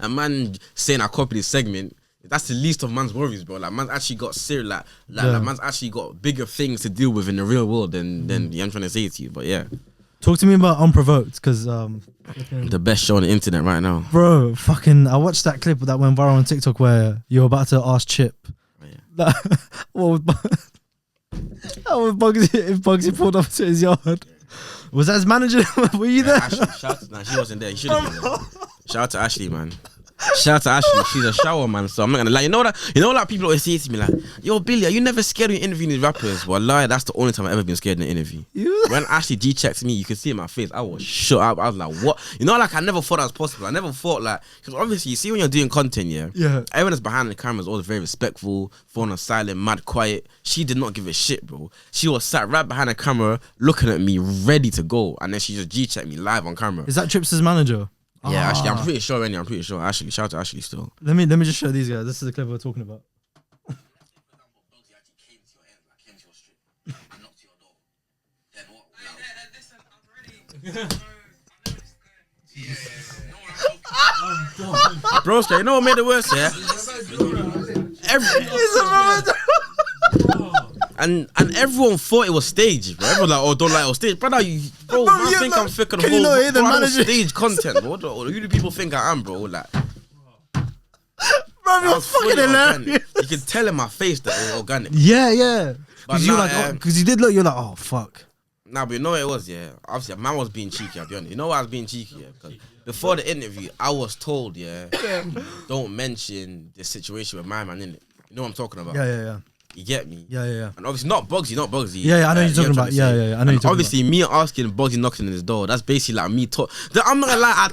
And man saying I copied his segment, that's the least of man's worries, bro. Like, man's actually got serious, like man's actually got bigger things to deal with in the real world than I'm trying to say to you, but yeah. Talk to me about Unprovoked, because the best show on the internet right now. Bro, I watched that clip that went viral on TikTok where you're about to ask Chip. What was Bugsy? If Bugsy pulled up to his yard, was that his manager? Were you there? Ashley, she wasn't there. He should have been there. Shout out to Ashley, man. Shout out to Ashley. She's a shower, man. So I'm not gonna lie. You know that people always say to me like, "Yo, Billy, are you never scared when you're interviewing these rappers?" Well, lie. That's the only time I've ever been scared in an interview. When Ashley G-checked me, you could see in my face, I was shut up. I was like, "What?" You know, like I never thought that was possible. I never thought like, because obviously, you see when you're doing content, everyone that's behind the camera is always very respectful, phone on silent, mad quiet. She did not give a shit, bro. She was sat right behind the camera, looking at me, ready to go, and then she just G-checked me live on camera. Is that Trips' manager? Yeah, Ashley, I'm pretty sure. I'm pretty sure. Ashley, shout out to Ashley still. Let me just show these guys. This is the clip we're talking about. Broski, you know what made it worse? Yeah. And everyone thought it was staged, bro. Everyone like, oh, don't like it was staged. Brother, I think I'm thick on the whole. Not hear the manager? Stage content, bro. Who do people think I am, bro? Like, bro, you're fucking hilarious. You can tell in my face that it was organic. Yeah. Because you like, because you did look, you're like, oh fuck. Nah, but you know what it was, yeah. Obviously, man was being cheeky. I'll be honest. You know why I was being cheeky, yeah? Because before the interview, I was told, don't mention the situation with my man in it. You know what I'm talking about? Yeah. You get me? Yeah. And obviously not Bugsy. Yeah, I know you're talking about. Yeah. I know you're talking about. Obviously, me asking Bugsy knocking on his door. That's basically like me talk. I'm not gonna lie.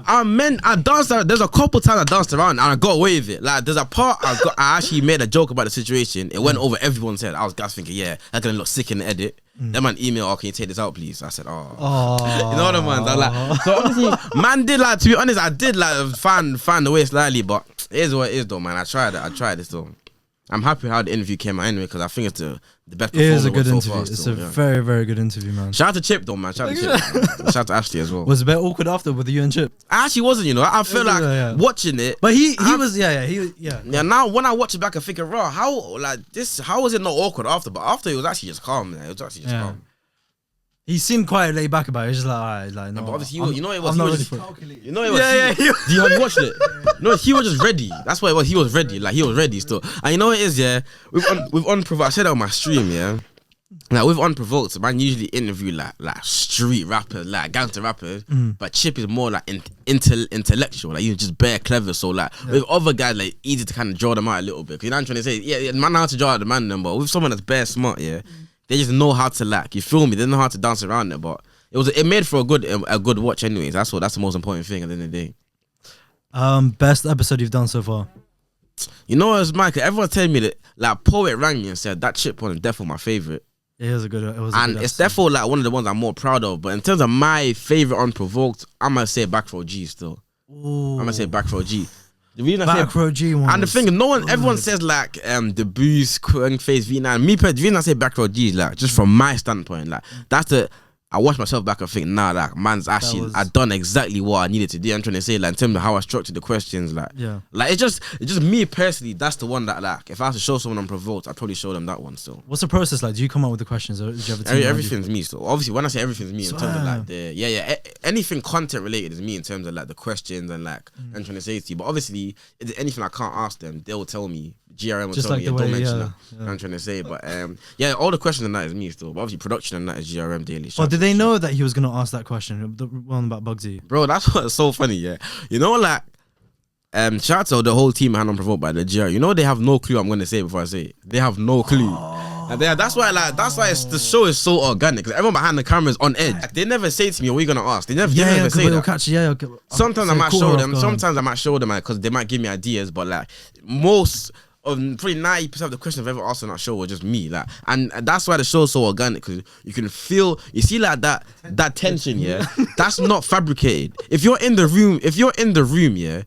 I danced. There's a couple times I danced around and I got away with it. Like there's a part I actually made a joke about the situation. It went over everyone's head. I was thinking, yeah, that's gonna look sick in the edit. That man email, can you take this out, please? I said, oh. You know what I mean? I'm like, so obviously, man did like, to be honest, I did like find the way slightly, but it is what it is though, man. I tried this though. I'm happy how the interview came out anyway, because I think it's the best performance. It is a good interview. It's a very, very good interview, man. Shout out to Chip though, man. Shout out to Chip. Shout out to Ashley as well. Was it a bit awkward after with you and Chip? I actually wasn't, you know. I feel like watching it. But he was. Now when I watch it back, I think, raw, how was it not awkward after? But after, it was actually just calm, man. It was actually just calm. He seemed quite laid back about it. He's just like, alright, like no. But obviously, you know it was. You know it was. Yeah. Have you watched it? No, he was just ready. That's what it was. He was ready. Like he was ready still. And you know what it is, yeah. With Unprovoked, I said that on my stream, yeah. Like with Unprovoked, man usually interview like street rappers, like gangster rappers. But Chip is more like intellectual. Like you're just bare clever. So like with other guys, like easy to kind of draw them out a little bit. 'Cause you know what I'm trying to say? Yeah, man know how to draw out the man them, but with someone that's bare smart, yeah. They just know how to you feel me? They know how to dance around it, but it made for a good watch anyways. That's the most important thing at the end of the day. Best episode you've done so far? You know what, Michael? Everyone telling me that like Poet rang me and said that Chip one is definitely my favorite. It was a good it's definitely like one of the ones I'm more proud of. But in terms of my favorite Unprovoked, I'm gonna say Back Row G still. Ooh. I'm gonna say Back Row G. The reason Back Row G one. And the thing, everyone says like the Boost, Quang Face, V9. The reason I say Back Row G is like just from my standpoint, like I watch myself back and think, nah, like man's actually I done exactly what I needed to do. I'm trying to say like in terms of how I structured the questions, like it's just me personally. That's the one that like if I have to show someone Unprovoked, I'd probably show them that one still. What's the process like? Do you come up with the questions, or do you have a team? Everything's me still. Obviously, when I say everything's me in terms of like anything content related is me in terms of like the questions and like I'm trying to say to you. But obviously, if there's anything I can't ask them, they'll tell me. GRM will just tell like me, don't mention that. I'm trying to say, but all the questions and that is me still. But obviously, production and that is GRM daily. Well, did they know that he was gonna ask that question, the one about Bugsy? Bro, that's what's so funny, yeah. You know, like, shout out to the whole team at Unprovoked by the GRM. You know, they have no clue I'm gonna say before I say it. They have no clue. And that's why the show is so organic, because everyone behind the camera is on edge. They never say to me, what are you gonna ask? They never say that. Catch, sometimes I might show them. Sometimes I might show them because they might give me ideas. But like most of probably 90% of the questions I've ever asked on that show were just me. Like, and that's why the show is so organic, because you can feel. You see like that tension. Yeah, that's not fabricated. If you're in the room, yeah.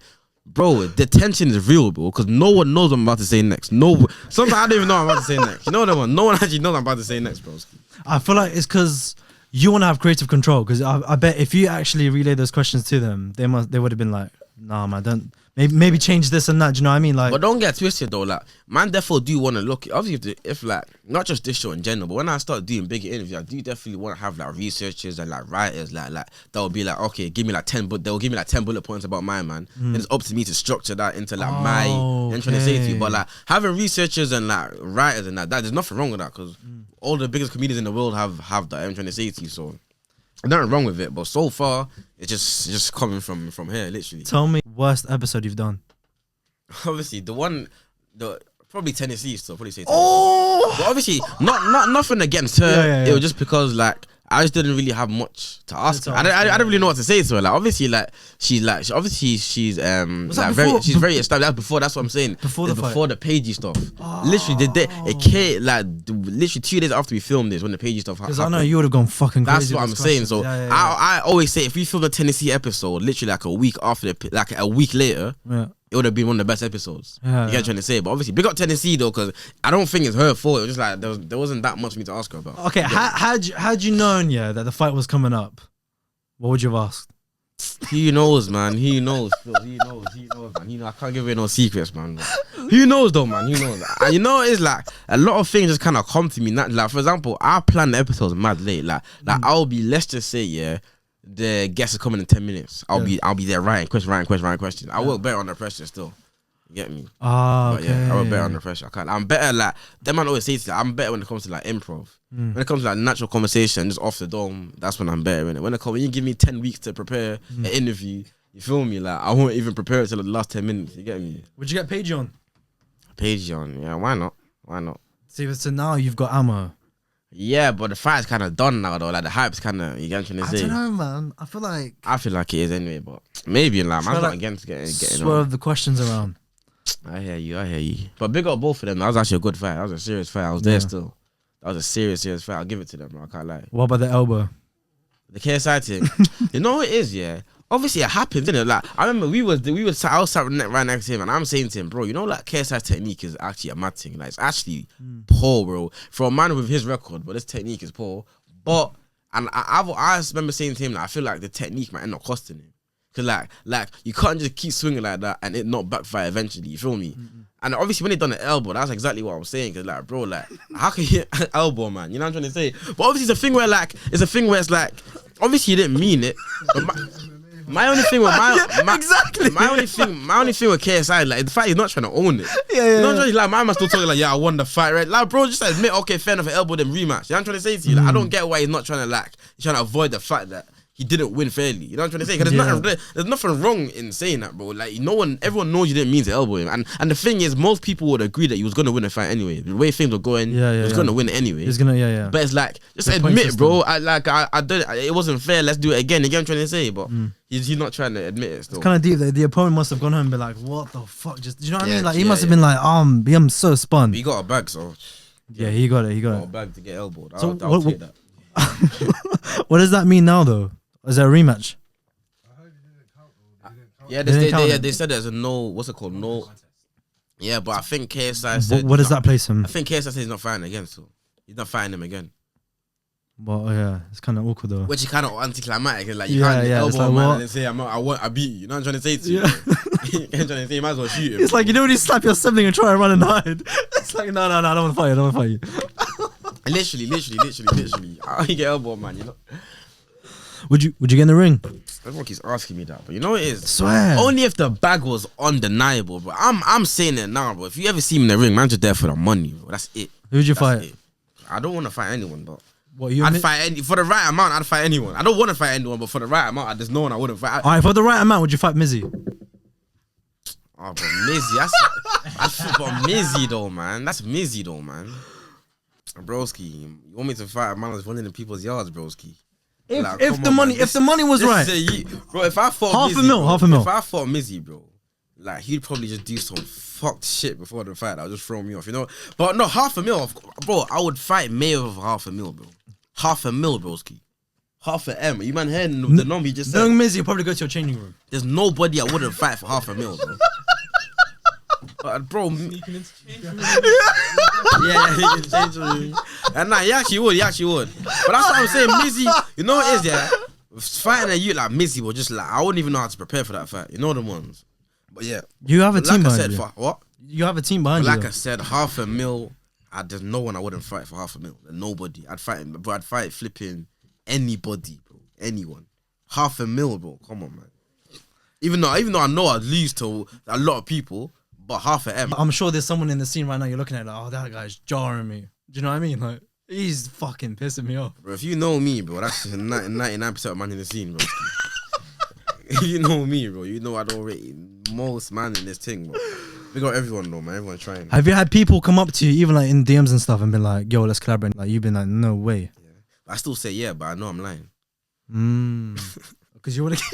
Bro, the tension is real, bro, because no one knows what I'm about to say next. Sometimes I don't even know what I'm about to say next. You know what I mean? No one actually knows what I'm about to say next, bro. I feel like it's because you want to have creative control, because I bet if you actually relay those questions to them, they would have been like, nah, man, don't. Maybe change this and that. Do you know what I mean? Like, but don't get twisted though. Like, man, therefore do want to look. Obviously, if like not just this show in general, but when I start doing bigger interviews, I do definitely want to have like researchers and like writers, like that will be like, okay, give me like 10, but they'll give me like 10 bullet points about my man. And it's up to me to structure that into like my. I'm trying to say to you, but like having researchers and like writers and that there's nothing wrong with that, because all the biggest comedians in the world have that. I'm trying to say to you, so. Nothing wrong with it, but so far it's just coming from here, literally. Tell me worst episode you've done. Obviously, probably Tennessee. Still, probably say Tennessee. Oh, but obviously, not nothing against her. It was just because like I just didn't really have much to ask her. I don't really know what to say to her. Like obviously, like she's she's very established. That's what I'm saying. Before the Pagey stuff. Literally, it came like literally 2 days after we filmed this when the Pagey stuff happened. Because I know you would have gone fucking crazy. That's what I'm saying. So I always say if we film the Tennessee episode, literally like a week after like a week later. It would have been one of the best episodes. You get what I'm trying to say? But obviously, big up Tennessee though, because I don't think it's her fault. It was just like there wasn't that much for me to ask her about. Okay, how'd you know, that the fight was coming up? What would you have asked? He knows, man. He knows, man. I can't give away no secrets, man. He knows though, man. He knows. And you know, it's like a lot of things just kind of come to me. Like for example, I plan the episodes mad late. Like I'll be, let's just say, the guests are coming in 10 minutes. I'll be there writing questions. I work better under pressure still. You get me? Okay. I work better under pressure. I'm better like them man always say to I'm better when it comes to like improv. When it comes to like natural conversation, just off the dome, that's when I'm better in it. When you give me 10 weeks to prepare an interview, you feel me? Like I won't even prepare it till the last 10 minutes. You get me? Would you get Patreon? Patreon, yeah, why not? Why not? See, so now you've got ammo. Yeah, but the fight's kind of done now, though. Like, the hype's kind of, you get what I'm trying to say? I don't know, man. I feel like it is anyway, but maybe, like, man's not against getting swerve on. the questions around. I hear you. But big up both of them. That was actually a good fight. That was a serious fight. I was there still. That was a serious fight. I'll give it to them, bro. I can't lie. What about the elbow? The KSI thing. You know what it is, yeah? Obviously, it happens, innit? Like, I remember I was sat right next to him, and I'm saying to him, bro, you know, like, KSI's technique is actually a mad thing. Like, it's actually poor, bro. For a man with his record, but this technique is poor. But, and I remember saying to him, like, I feel like the technique might end up costing him. Because, like, you can't just keep swinging like that and it not backfire eventually, you feel me? And obviously, when they done the elbow, that's exactly what I was saying. Because, like, bro, like, how can you hit an elbow, man? You know what I'm trying to say? But obviously, it's a thing where it's like, obviously, you didn't mean it. But my only thing with my only thing with KSI, like, the fact he's not trying to own it. You know what I'm trying to, like, my man still talking like, yeah, I won the fight, right? Like, bro, just admit, okay, fair enough, elbow them rematch. You know what I'm trying to say to you? Like, I don't get why he's not trying to, like, he's trying to avoid the fact that he didn't win fairly. You know what I'm trying to say? Because there's nothing wrong in saying that, bro. Like, everyone knows you didn't mean to elbow him. And the thing is, most people would agree that he was going to win the fight anyway. The way things were going, he was going to win it anyway. He's going to, But it's like, just admit, bro, I did it. It wasn't fair. Let's do it again. You get what I'm trying to say? But he's not trying to admit it still. It's kind of deep. The opponent must have gone home and been like, what the fuck? Do you know what I mean? Like, he must have been like, I'm so spun. But he got a bag, so. Yeah, he got it. He got a bag to get elbowed. So I'll take that. What does that mean now, though? Is there a rematch? Yeah, they said there's a no, what's it called? No. Yeah, but I think KSI said. What does that place him? I think KSI said he's not fighting again, so he's not fighting him again. Well, yeah, it's kind of awkward though. Which is kind of anticlimactic. Like, you can't elbow like, a man and say, I beat you. You know what I'm trying to say to you? You know what I'm trying to say? You might as well shoot him. It's like, you know when you slap your sibling and try and run and hide? It's like, no, I don't want to fight you. Literally. How you get elbow, man, you know? Would you get in the ring? Everyone keeps asking me that, but you know what it is? I swear. Only if the bag was undeniable, bro. I'm saying it now, bro. If you ever see me in the ring, man's just there for the money, bro. That's it. Who'd you fight? It. I don't want to fight anyone, but what, I'd fight for the right amount. I'd fight anyone. I don't want to fight anyone, but for the right amount, there's no one I wouldn't fight. Alright, for the right amount, would you fight Mizzy? Oh, but Mizzy, but Mizzy though, man. That's Mizzy though, man. Broski, you want me to fight a man that's running in people's yards, broski? If the money was right, bro. If I fought half Mizzy, a mil. If I fought Mizzy, bro, like, he'd probably just do some fucked shit before the fight that would just throw me off, you know. But no, $500,000, bro. I would fight Mayo for $500,000, bro. $500,000, broski. $500,000. You man heard the number he just said. Knowing Mizzy, you'll probably go to your changing room. There's nobody I wouldn't fight for $500,000, bro. Bro, yeah, he can change room. And nah, he actually would. But that's what I'm saying, Mizzy. You know what it is, yeah? Fighting a youth like Mizzy was just like, I wouldn't even know how to prepare for that fight. You know the ones. But yeah, you have a team behind you. What? You have a team behind you. Like I said, $500,000. There's no one I wouldn't fight for $500,000. Nobody. I'd fight flipping anybody, bro. Anyone. $500,000, bro. Come on, man. Even though I know I'd lose to a lot of people. But $500,000. I'm sure there's someone in the scene right now you're looking at like, oh, that guy's jarring me. Do you know what I mean? Like, he's fucking pissing me off. Bro, if you know me, bro, that's 99% of man in the scene, bro. If you know me, bro, you know I don't rate most man in this thing, bro. We got everyone though, man. Everyone's trying. Have you had people come up to you, even like in DMs and stuff, and been like, yo, let's collaborate? Like, you've been like, no way. Yeah. I still say yeah, but I know I'm lying. Because you want to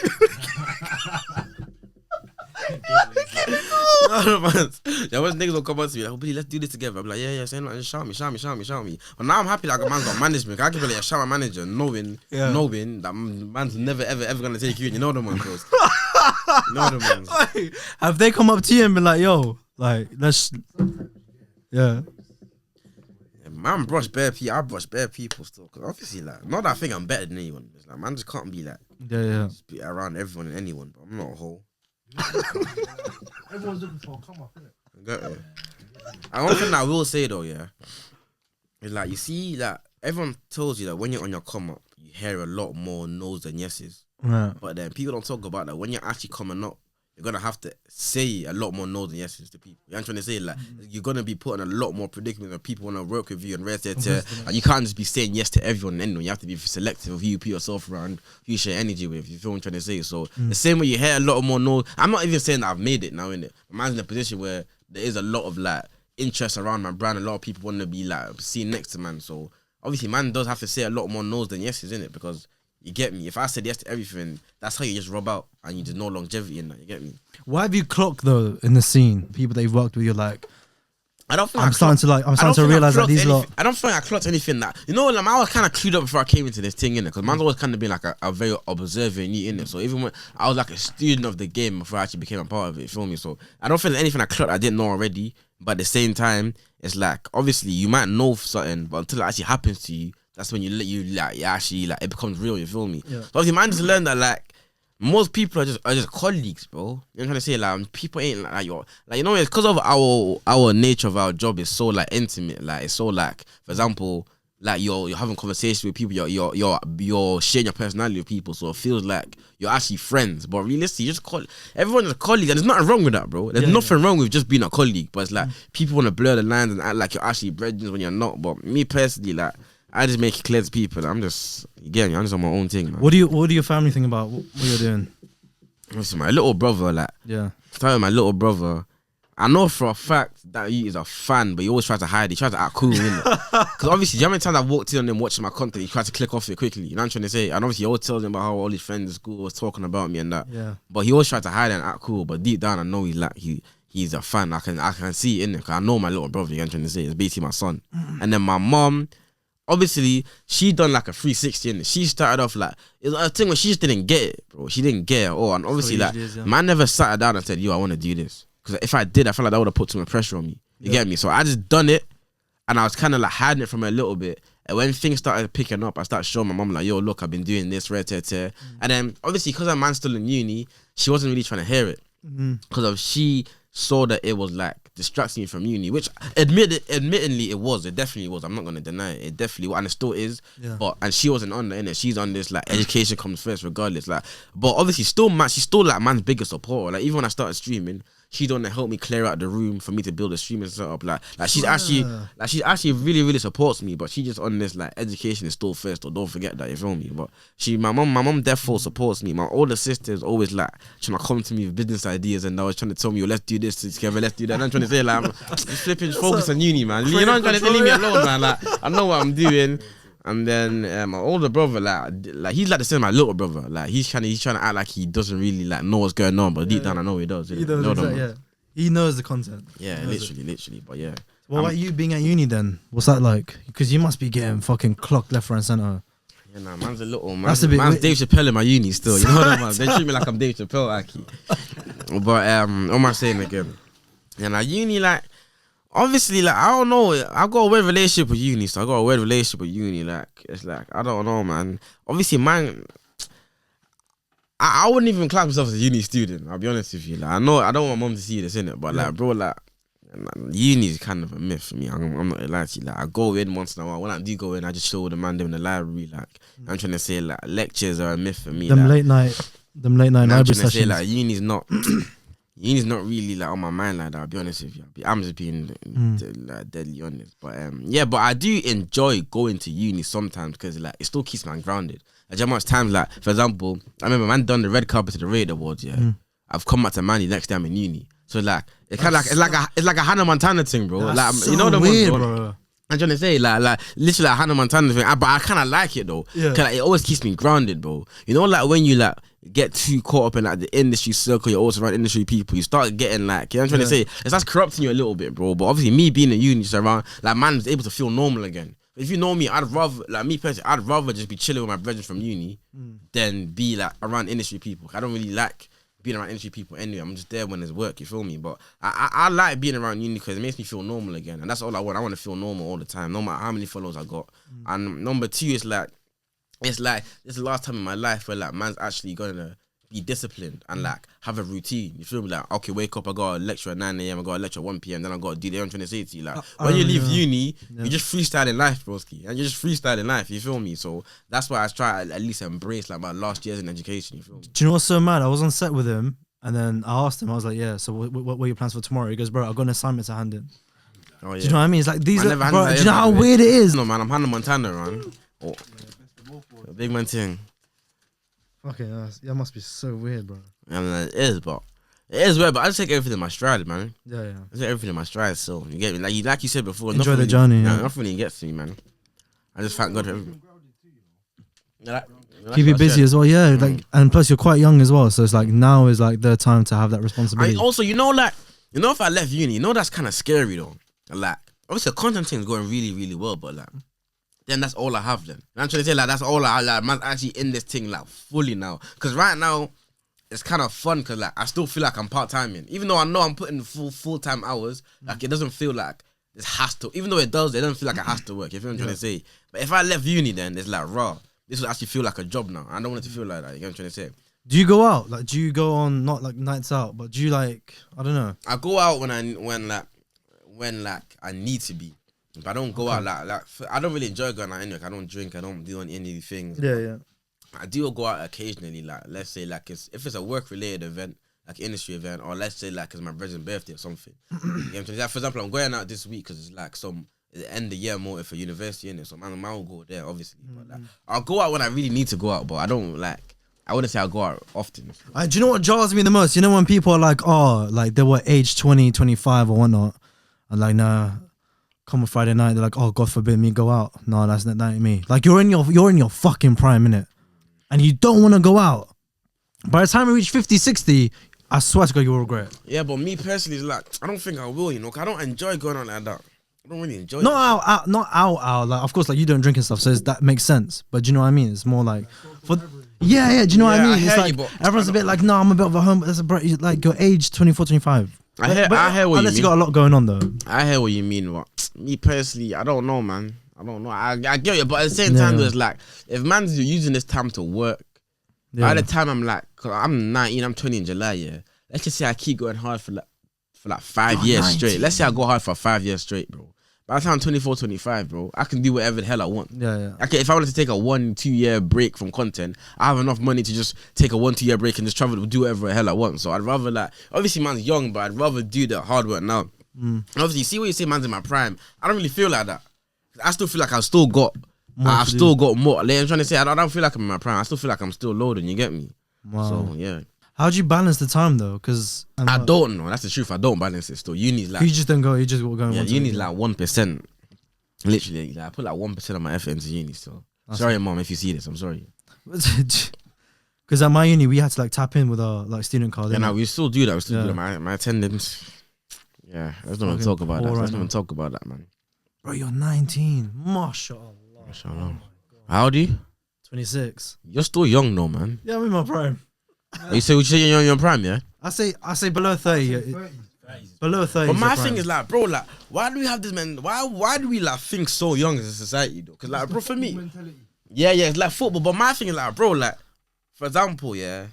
No, man. Yeah, when niggas will come up to me like, oh, Billy, let's do this together. I'm like, yeah, say no, just shout me. But now I'm happy like a man's got management. I can be like, shout my manager, knowing that man's never ever gonna take you in. You know them ones, bro. You know them ones. Have they come up to you and been like, yo, like, let's, yeah. Man, brush bare people. I brush bare people still, cause obviously, like, not that I think I'm better than anyone. It's like, man just can't be like, just be around everyone and anyone. But I'm not a hoe. Everyone's looking for a come up, innit? And one thing I will say though, yeah, is like, you see that everyone tells you that when you're on your come up, you hear a lot more no's than yeses. Right. But then people don't talk about that when you're actually coming up. You're gonna have to say a lot more no's than yeses to people. You know what I'm trying to say? Like, you're gonna be put in a lot more predicaments when people wanna work with you and rest there to. Like, you can't just be saying yes to everyone and anyone. You have to be selective of who you put yourself around, who you share energy with. You feel what I'm trying to say? So the same way you hear a lot more no's. I'm not even saying that I've made it now, innit? Man's in a position where there is a lot of like interest around my brand. A lot of people want to be like seen next to man. So obviously, man does have to say a lot more no's than yeses, innit? Because you get me. If I said yes to everything, that's how you just rub out and you just no longevity in that. You get me? What have you clocked though in the scene? People that you've worked with, you're like, I don't think I'm starting to realize that these lot. I don't think I clocked anything that, you know, like I was kind of clued up before I came into this thing, innit? Because man's always kind of been like a very observant you, innit? So even when I was like a student of the game before I actually became a part of it, you feel me? So I don't feel like anything I clocked I didn't know already. But at the same time, it's like obviously you might know something, but until it actually happens to you, that's when you actually like it becomes real. You feel me? Yeah. So obviously, man, just learned that like most people are just colleagues, bro. You know what I'm trying to say? Like people ain't like your like, you know, it's because of our nature of our job is so like intimate. Like it's so like, for example, like you're having conversations with people, you're sharing your personality with people, so it feels like you're actually friends. But realistically, you just call everyone's a colleague, and there's nothing wrong with that, bro. There's nothing wrong with just being a colleague. But it's like people want to blur the lines and act like you're actually brethren when you're not. But me personally, like I just make it clear to people. I'm just I'm just on my own thing, man. What do your family think about what you're doing? Listen, my little brother, like starting my little brother. I know for a fact that he is a fan, but he always tries to hide it. He tries to act cool, innit? Because obviously, how many times I walked in on him watching my content, he tried to click off it quickly. You know what I'm trying to say? And obviously, he always tells him about how all his friends at school was talking about me and that. Yeah. But he always tried to hide it and act cool. But deep down, I know he's a fan. I can see it in it. Because I know my little brother. You know what I'm trying to say? It's basically my son. And then my mom, obviously, she done like a 360 in it. She started off like, it was a thing where she just didn't get it, bro. She didn't get it at all. And obviously, like, man never sat her down and said, yo, I want to do this. Because if I did, I felt like that would have put too much pressure on me. You get me? So I just done it, and I was kind of like hiding it from her a little bit. And when things started picking up, I started showing my mom like, yo, look, I've been doing this, And then obviously, because her man's still in uni, she wasn't really trying to hear it. Because she saw that it was like distracting me from uni, which admittedly it was. It definitely was. I'm not going to deny it. It definitely was, and it still is. Yeah. And she wasn't on there, innit? She's on this, like, education comes first regardless. Like, but obviously she's still like man's biggest supporter. Like, even when I started streaming, she don't help me clear out the room for me to build a streaming setup. Like she's actually really, really supports me, but she just on this like education is still first, or don't forget that, you feel me? But my mom therefore supports me. My older sister is always like trying to come to me with business ideas, and always trying to tell me, let's do this together, let's do that. And I'm trying to say like, I'm flipping focus on uni, man. You know, I'm trying to say leave me alone, man. Like I know what I'm doing. And then my older brother, like he's like the same as my little brother. Like he's trying to act like he doesn't really like know what's going on, but deep down I know he does. He does, exactly, he knows the content. Yeah, literally. But yeah. What about you being at uni then? What's that like? Because you must be getting fucking clocked left, right, and center. Yeah, nah, man's a little man. Man's Dave Chappelle in my uni still. You know what I mean? They treat me like I'm Dave Chappelle, Aki. But what am I saying again? Yeah, now uni, like, obviously, like, I don't know. I got a weird relationship with uni, Like, it's like, I don't know, man. Obviously, man, I wouldn't even class myself as a uni student. I'll be honest with you. Like, I know I don't want mom to see this, innit? But like, bro, like, uni is kind of a myth for me. I'm not gonna lie to you. Like, I go in once in a while. When I do go in, I just chill with the man in the library. Like, I'm trying to say, like, lectures are a myth for me. Them like, late night library sessions. Say, like, uni's not really like on my mind like that. I'll be honest with you. I'm just being like deadly honest. But yeah, but I do enjoy going to uni sometimes because like it still keeps me grounded. Like how much times, like for example, I remember man done the red carpet to the Raid Awards. Yeah, I've come back to Manny next time in uni. So like it's kind of like it's like a Hannah Montana thing, bro. Like so you know the weird, one, bro. I'm trying to say like literally a Hannah Montana thing, but I kind of like it though. Yeah, cause like, it always keeps me grounded, bro. You know, like when you like get too caught up in like the industry circle, you're also around industry people, you start getting like, you know what I'm trying to say? It starts corrupting you a little bit, bro. But obviously me being a uni just around, like man was able to feel normal again. If you know me, I'd rather just be chilling with my brethren from uni than be like around industry people. I don't really like being around industry people anyway. I'm just there when there's work, you feel me? But I like being around uni because it makes me feel normal again. And that's all I want. I want to feel normal all the time, no matter how many followers I got. And number two is like, it's like this is the last time in my life where like man's actually gonna be disciplined and like have a routine. You feel me? Like, okay, wake up, I got a lecture at 9 a.m, I got a lecture at 1 p.m, then I got to do the I'm trying to say to you. Like when you leave uni, you're just freestyling life, broski. And you're just freestyling life, you feel me? So that's why I try to at least embrace like my last years in education, you feel me? Do you know what's so mad? I was on set with him and then I asked him, I was like, yeah, so what are your plans for tomorrow? He goes, bro, I've got an assignment to hand in. Oh, yeah. Do you know what I mean? It's like these are, bro, do you know how weird it is? No, man, I'm Hannah Montana, man. Oh. Big man thing. Okay, that must be so weird, bro. I mean, it is, but It is weird, but I just take everything in my stride, man. Yeah. I take everything in my stride, so you get me. Like you said before, Enjoy the journey. Nothing really gets to me, man. I just thank God for everything. Keep you busy as well, yeah. Like, and plus you're quite young as well, so it's like now is like the time to have that responsibility. Also, if I left uni, that's kind of scary though. Like, obviously, the content thing is going really, really well, but like, then that's all I have. Then I'm trying to say, like, that's all I like. I'm actually in this thing like fully now, because right now it's kind of fun, because like I still feel like I'm part timing, even though I know I'm putting full time hours. Like, it doesn't feel like it has to, even though it does. It doesn't feel like it has to work. You feel what I'm trying to say? But if I left uni, then it's like raw. This will actually feel like a job now. I don't want it to feel like that. You know what I'm trying to say? Do you go out? Like, do you go on not like nights out, but do you like, I don't know. I go out when I need to be, but I don't go out like I don't really enjoy going out anyway. I don't drink. I don't do any of these things. Yeah. I do go out occasionally. Like, let's say like if it's a work related event, like industry event, or let's say like it's my brother's birthday or something. You know what I'm trying to say? Like, for example, I'm going out this week because it's like the end of the year more for university, innit? So man will go there, obviously. But like, I'll go out when I really need to go out, but I don't like. I wouldn't say I go out often. Do you know what jars me the most? You know when people are like, oh, like they were age 20, 25 or whatnot, and like, nah, come on Friday night, they're like, oh, God forbid me go out. No, that ain't me. Like, you're in your fucking prime, innit? And you don't want to go out. By the time you reach 50, 60, I swear to God, you will regret it. Yeah, but me personally, it's like, I don't think I will, cause I don't enjoy going out like that. I don't really enjoy it. Not out. Like, of course, like you don't drink and stuff, so that makes sense. But do you know what I mean? It's more like, yeah. Do you know what I mean? It's like everyone's a bit like, no, I'm a bit of a home, but there's like your age 24, 25. I hear what you mean. Unless you got a lot going on though. I hear what you mean. But me personally, I don't know, man. I don't know. I get it, but at the same time, there's like, if man's using this time to work, by the time I'm like, cause I'm 19, I'm 20 in July, yeah. Let's just say I keep going hard for like 5 years 19. Straight. Let's say I go hard for 5 years straight, bro. By the time I'm 24, 25, bro, I can do whatever the hell I want. Yeah. Okay, if I wanted to take a 1-2 year break from content, I have enough money to just take a 1-2 year break and just travel to do whatever the hell I want. So I'd rather like, obviously man's young, but I'd rather do the hard work now. And obviously, see what you say, man's in my prime. I don't really feel like that. I still feel like I've still got more. Like, I'm trying to say, I don't feel like I'm in my prime. I still feel like I'm still loading. You get me? Wow. So yeah. How'd you balance the time though? Because I don't know. That's the truth. I don't balance it still. Uni's like, you just don't go. You just go. Yeah, uni's like 1%. Literally, like, I put like 1% of my effort into uni still. Sorry, mom, if you see this, I'm sorry. Because at my uni, we had to like tap in with our like student card. Yeah, no, we still do that. We still do that. My attendance. Yeah, let's not even talk about that. Let's not even talk about that, man. Bro, you're 19. Mashallah. How old are you? 26. You're still young though, man. Yeah, I'm in my prime. You say you're in your prime, yeah? I say below 30. Below 30. But my thing is like, bro, like, why do we have this, man? Why do we like think so young as a society though? Because like, bro, for me, yeah, it's like football. But my thing is like, bro, like, for example, yeah,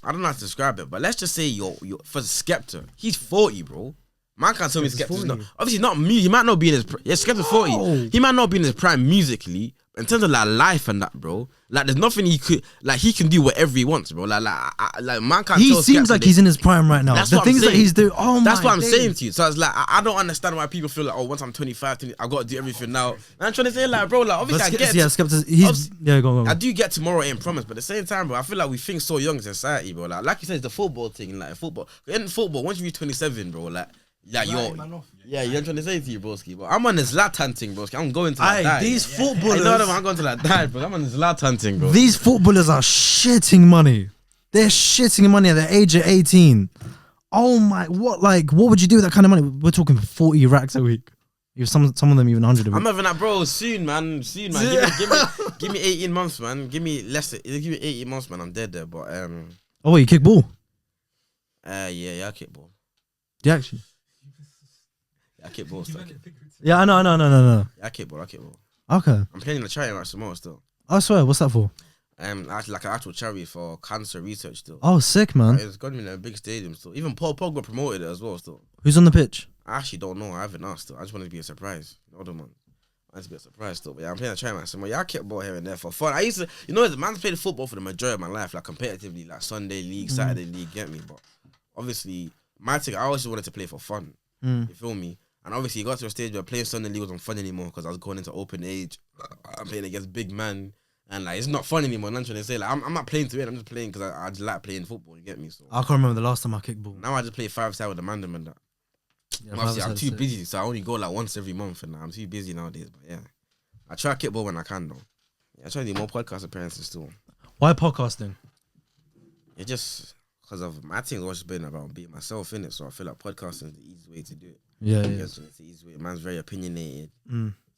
I don't know how to describe it, but let's just say you're for Skepta, he's 40, bro. Man can't tell me Skepta's not. Obviously not me. He might not be in his. Yeah, Skepta's 40. He might not be in his prime musically. In terms of like life and that, bro, like there's nothing he could like. He can do whatever he wants, bro. Like man can't. He seems like he's in his prime right now. That's the things that he's doing. Oh my. That's what I'm saying to you. So it's like I don't understand why people feel like, oh, once I'm 25, I got to do everything now. And I'm trying to say like, bro, like obviously I get. Yeah, Skepta's. Go on. I do get tomorrow ain't promised, but at the same time, bro, I feel like we think so young in society, bro. Like you said, it's the football thing, like football. In football, once you reach 27, bro, like. Yeah, you're trying to say to you, broski, but I'm on this Zlatan thing, broski. I'm going to that die. These footballers, you know what I'm going to that die, bro. I'm on this Zlatan thing, bro. These footballers are shitting money. They're shitting money at the age of 18. Oh my, what would you do with that kind of money? We're talking 40 racks a week. Some of them even 100 a week. I'm having that, bro. Soon, man. Give me 18 months, man. Give me 18 months, man. I'm dead there, but Oh, you kick ball? Yeah, I kick ball. Yeah, actually. I kick ball still. Yeah, no. Yeah, I kick ball. Okay. I'm playing in a charity match tomorrow still. I swear, what's that for? Actually, like an actual charity for cancer research still. Oh, sick, man. It's got me in a big stadium still. Even Paul got promoted it as well still. Who's on the pitch? I actually don't know. I haven't asked still. I just wanted to be a surprise. Other man. I want to be a surprise still. But yeah, I'm playing a charity match tomorrow. Yeah, I kick ball here and there for fun. I used to, the man's played football for the majority of my life, like competitively, like Sunday league, Saturday league, get me? But obviously, my thing, I always wanted to play for fun. You feel me? And obviously, it got to a stage where playing Sunday league wasn't fun anymore because I was going into open age. I'm playing against big man. And like, it's not fun anymore. And I'm trying to say, like, I'm not playing to win. I'm just playing because I just like playing football. You get me? So I can't remember the last time I kicked ball. now I just play 5-side with the mandem and that. Yeah, Obviously, I'm five-a-side too is sick. busy, so I only go like once every month, and I'm too busy nowadays. But yeah, I try to kickball when I can, though. Yeah, I try to do more podcast appearances too. Why podcasting? It just because of my thing's always been about being myself in it, so I feel like podcasting is the easy way to do it. Yeah. It's the easy way. Man's very opinionated.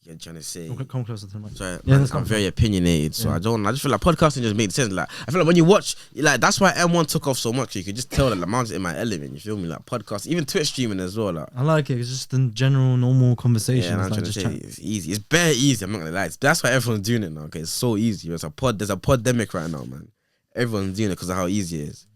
You're trying to say. Come closer to the mic. Sorry, Yeah, I'm very opinionated, so I just feel like podcasting just made sense. Like I feel like when you watch, like that's why M1 took off so much. You could just tell that the man's in my element. You feel me? Like podcast, even Twitch streaming as well. Like I like it. It's just the general, normal conversation. yeah, and I'm It's trying like to just say it's easy. It's bare easy. I'm not gonna lie. That's why everyone's doing it now. Okay, it's so easy. There's a pandemic right now, man. Everyone's doing it because of how easy it is.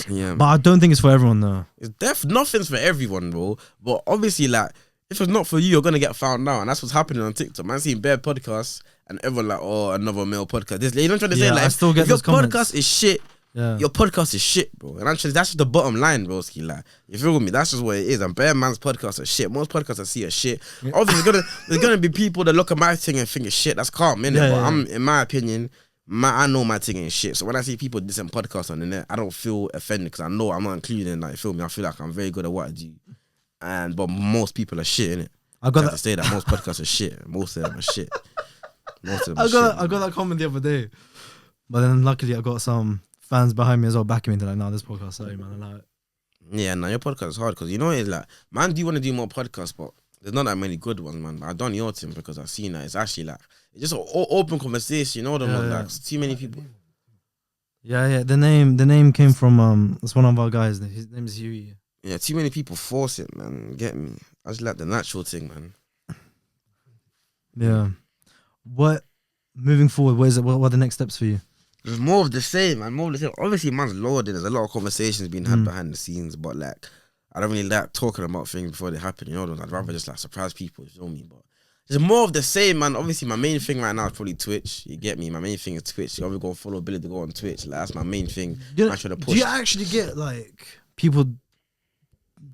Yeah, But I don't think it's for everyone though. it's nothing's for everyone, bro. But obviously, like, if it's not for you, you're gonna get found out, and that's what's happening on TikTok. Man, seeing bare podcasts, and everyone like, oh, another male podcast. This, you know what I'm trying to say? Like, I still get if your those comments. podcast is shit, your podcast is shit, bro. And actually, that's just the bottom line, broski. Like, you feel me? That's just what it is. And bare man's podcasts are shit. Most podcasts I see are shit. Yeah. Obviously, there's gonna be people that look at my thing and think it's shit. That's calm, innit? But I'm, in my opinion, I know my thing ain't shit. So when I see people dissing podcasts on the net, I don't feel offended because I know I'm not included in that. You feel me? I feel like I'm very good at what I do. But most people are shit, innit? I got to say that most podcasts are shit. Most of them are shit. Most of them I got that comment the other day, but then luckily I got some fans behind me as well backing me. They're like, "Nah, this podcast, sorry, man." I like it. Yeah, your podcast is hard because you know it's like, man, do you want to do more podcasts? But there's not that many good ones, man. I've done your thing because I've seen that it's actually like it's just an open conversation. You know what I mean? Like too many people. Yeah. The name came from it's one of our guys. His name is Huey. Yeah, too many people force it, man. Get me? I just like the natural thing, man. Yeah. What moving forward? What are the next steps for you? There's more of the same, man. More of the same. Obviously, man's loaded. There's a lot of conversations being had behind the scenes, but like, I don't really like talking about things before they happen. You know, I'd rather just like surprise people. You feel me? But there's more of the same, man. Obviously, my main thing right now is probably Twitch. You get me? My main thing is Twitch. You gotta go follow Billy to go on Twitch. Like, that's my main thing. I'm trying to push. Do you actually get like people?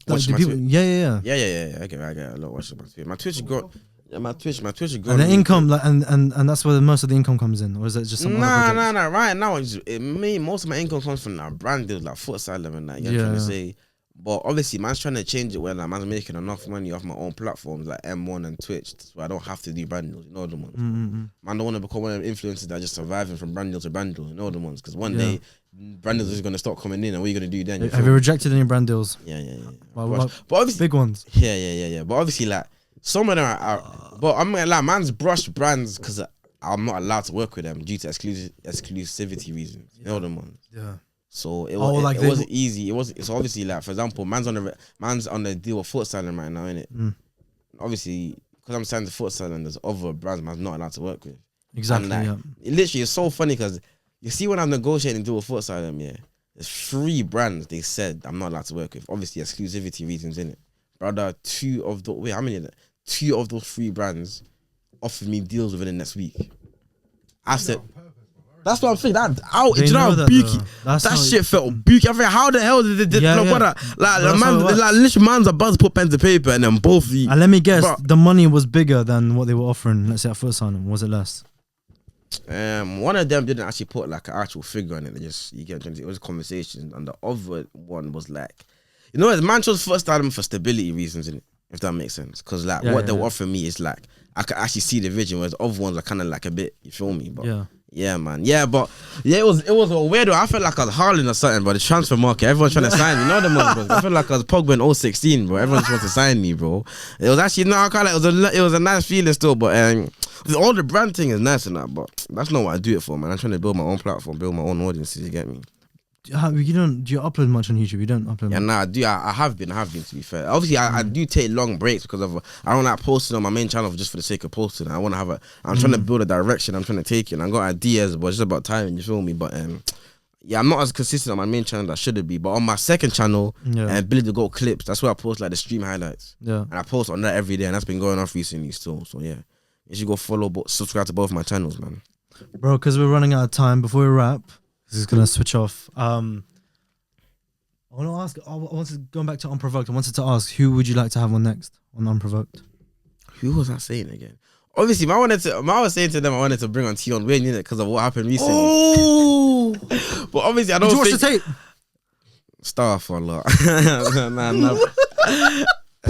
Like, Watch my people, Twitch. Yeah. I get a lot watching my Twitch. My Twitch is growing. Yeah, my Twitch is growing. And the income, like, and that's where most of the income comes in, or is it just some Nah. Right now, most of my income comes from like brand deals, like Futsal and that. You know what I'm trying to say. But obviously, man's trying to change it where like man's making enough money off my own platforms like M1 and Twitch, so I don't have to do brand deals. You know the ones. Man, don't want to become one of the influencers that are just surviving from brand deal to brand deal. You know the ones, because one day brand deals is gonna start coming in, and what are you gonna do then? Have you rejected any brand deals? Yeah. Well, but obviously, big ones. Yeah. But obviously, like some of them are but I'm like man's brushed brands because I'm not allowed to work with them due to exclusivity reasons. You know the ones. Yeah. So it wasn't easy. It's obviously like, for example, man's on the deal with Futsal right now, innit? Obviously, because I'm signed to Futsal and there's other brands man's not allowed to work with. Exactly. And like, it literally is so funny because you see when I'm negotiating a deal with Futsal, there's 3 brands they said I'm not allowed to work with. Obviously, exclusivity reasons, innit? Brother, 2 of those 3 brands offered me deals within the next week. I said. That's what I'm thinking. Do you know how beaky? That shit felt beaky. I think, how the hell did they brother? Like the man, like literally, man's about to put pen to paper, and then both. And let me guess, the money was bigger than what they were offering. Let's say at Futsal, was it less? One of them didn't actually put like an actual figure on it. It was a conversation, and the other one was like, you know, man chose Futsal for stability reasons, innit? If that makes sense, because like what they were offering me is like I could actually see the vision, whereas other ones are kind of like a bit, you feel me? But yeah, man. Yeah, but it was a weirdo. I felt like I was Haaland or something, bro. The transfer market, everyone's trying to sign me. You know the ones, bro. I felt like I was Pogba in 016, bro. Everyone just wants to sign me, bro. It was actually it was a nice feeling still, but all the brand thing is nice and that, but that's not what I do it for, man. I'm trying to build my own platform, build my own audiences. You get me? Do you upload much on YouTube? You don't upload. Yeah, nah, I do. I have been to be fair. Obviously, I do take long breaks because I don't like posting on my main channel just for the sake of posting. I want to have I'm trying to build a direction. I'm trying to take it. And I got ideas, but it's just about timing. You feel me? But yeah, I'm not as consistent on my main channel as I should be. But on my second channel, Billy the Goat Clips, that's where I post like the stream highlights. Yeah, and I post on that every day, and that's been going off recently still. So yeah, you should go subscribe to both my channels, man. Bro, because we're running out of time. Before we wrap. This is gonna switch off. I want to ask. Going back to Unprovoked. I wanted to ask, who would you like to have on next on Unprovoked? Who was I saying again? obviously, I was saying to them, I wanted to bring on Tion Wayne in it because of what happened recently. Oh, but obviously, I don't. Did you watch the tape? Star for a lot.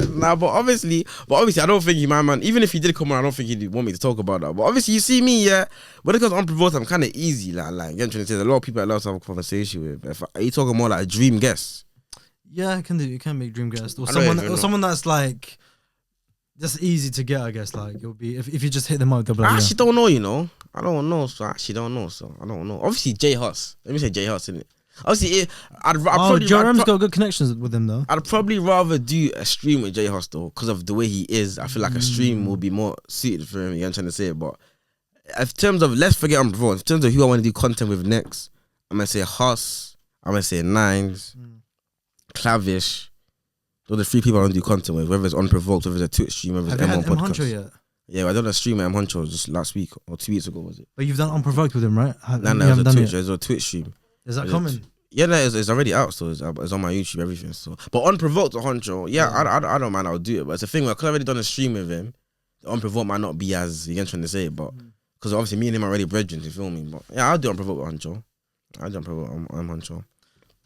Nah, but obviously, I don't think he, my man. Even if he did come on, I don't think he'd want me to talk about that. But obviously, you see me, yeah. When it comes to unprovoked, I'm kind of easy, like you know, trying to say, a lot of people I love to have a conversation with. Are you talking more like a dream guest? Yeah, it can do. You can make dream guest or someone that's like just easy to get. I guess like it'll be if you just hit them up. They'll be like, I actually don't know. You know, I don't know. So I actually don't know. So I don't know. Obviously, J Hus. Let me say J Hus, innit? Obviously, Jerem's got good connections with him though. I'd probably rather do a stream with J Hus though, because of the way he is. I feel like a stream will be more suited for him. You know what I'm trying to say? But in terms of, let's forget unprovoked. In terms of who I want to do content with next, I'm gonna say Hus. I'm gonna say Nines, Clavish. Those are the 3 people I want to do content with. Whether it's unprovoked, whether it's a Twitch stream, whether it's Have you M1 had M podcast. Honcho yet? Yeah, I done a stream at M Honcho just last week or 2 weeks ago, was it? But you've done unprovoked with him, right? No, it was a Twitch. It was a Twitch stream. Is that coming? Yeah, no, it's already out, so it's on my YouTube, everything. So, but unprovoked or Honcho, I don't mind, I'll do it. But it's a thing where, because I've already done a stream with him, the unprovoked might not be as, you're trying to say, but because obviously me and him are already brethren, you feel me? But yeah, I'll do unprovoked with Honcho. I'll do unprovoked on Honcho.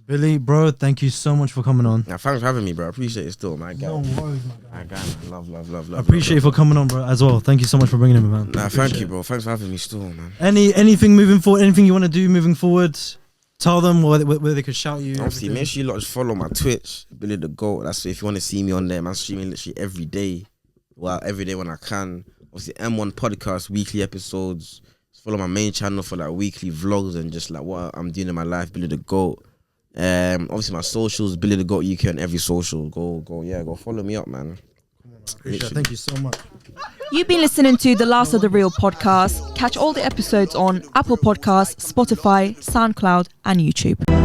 Billy, bro, thank you so much for coming on. Yeah, thanks for having me, bro. I appreciate it still, my guy. No worries, my guy. Love. I appreciate you for coming on, bro, as well. Thank you so much for bringing him, man. Nah, thank you, bro. Thanks for having me still, man. Anything moving forward? Anything you want to do moving forward? Tell them where they could shout you. Obviously, make sure you lot just follow my Twitch, Billy the Goat. That's if you want to see me on there. I'm streaming literally every day. Well, every day when I can. Obviously, M1 podcast, weekly episodes. Just follow my main channel for like weekly vlogs and just like what I'm doing in my life, Billy the Goat. Obviously my socials, Billy the Goat UK on every social. Go follow me up, man. Thank you so much. You've been listening to the Last of the Real podcast. Catch all the episodes on Apple Podcasts, Spotify, SoundCloud, and YouTube.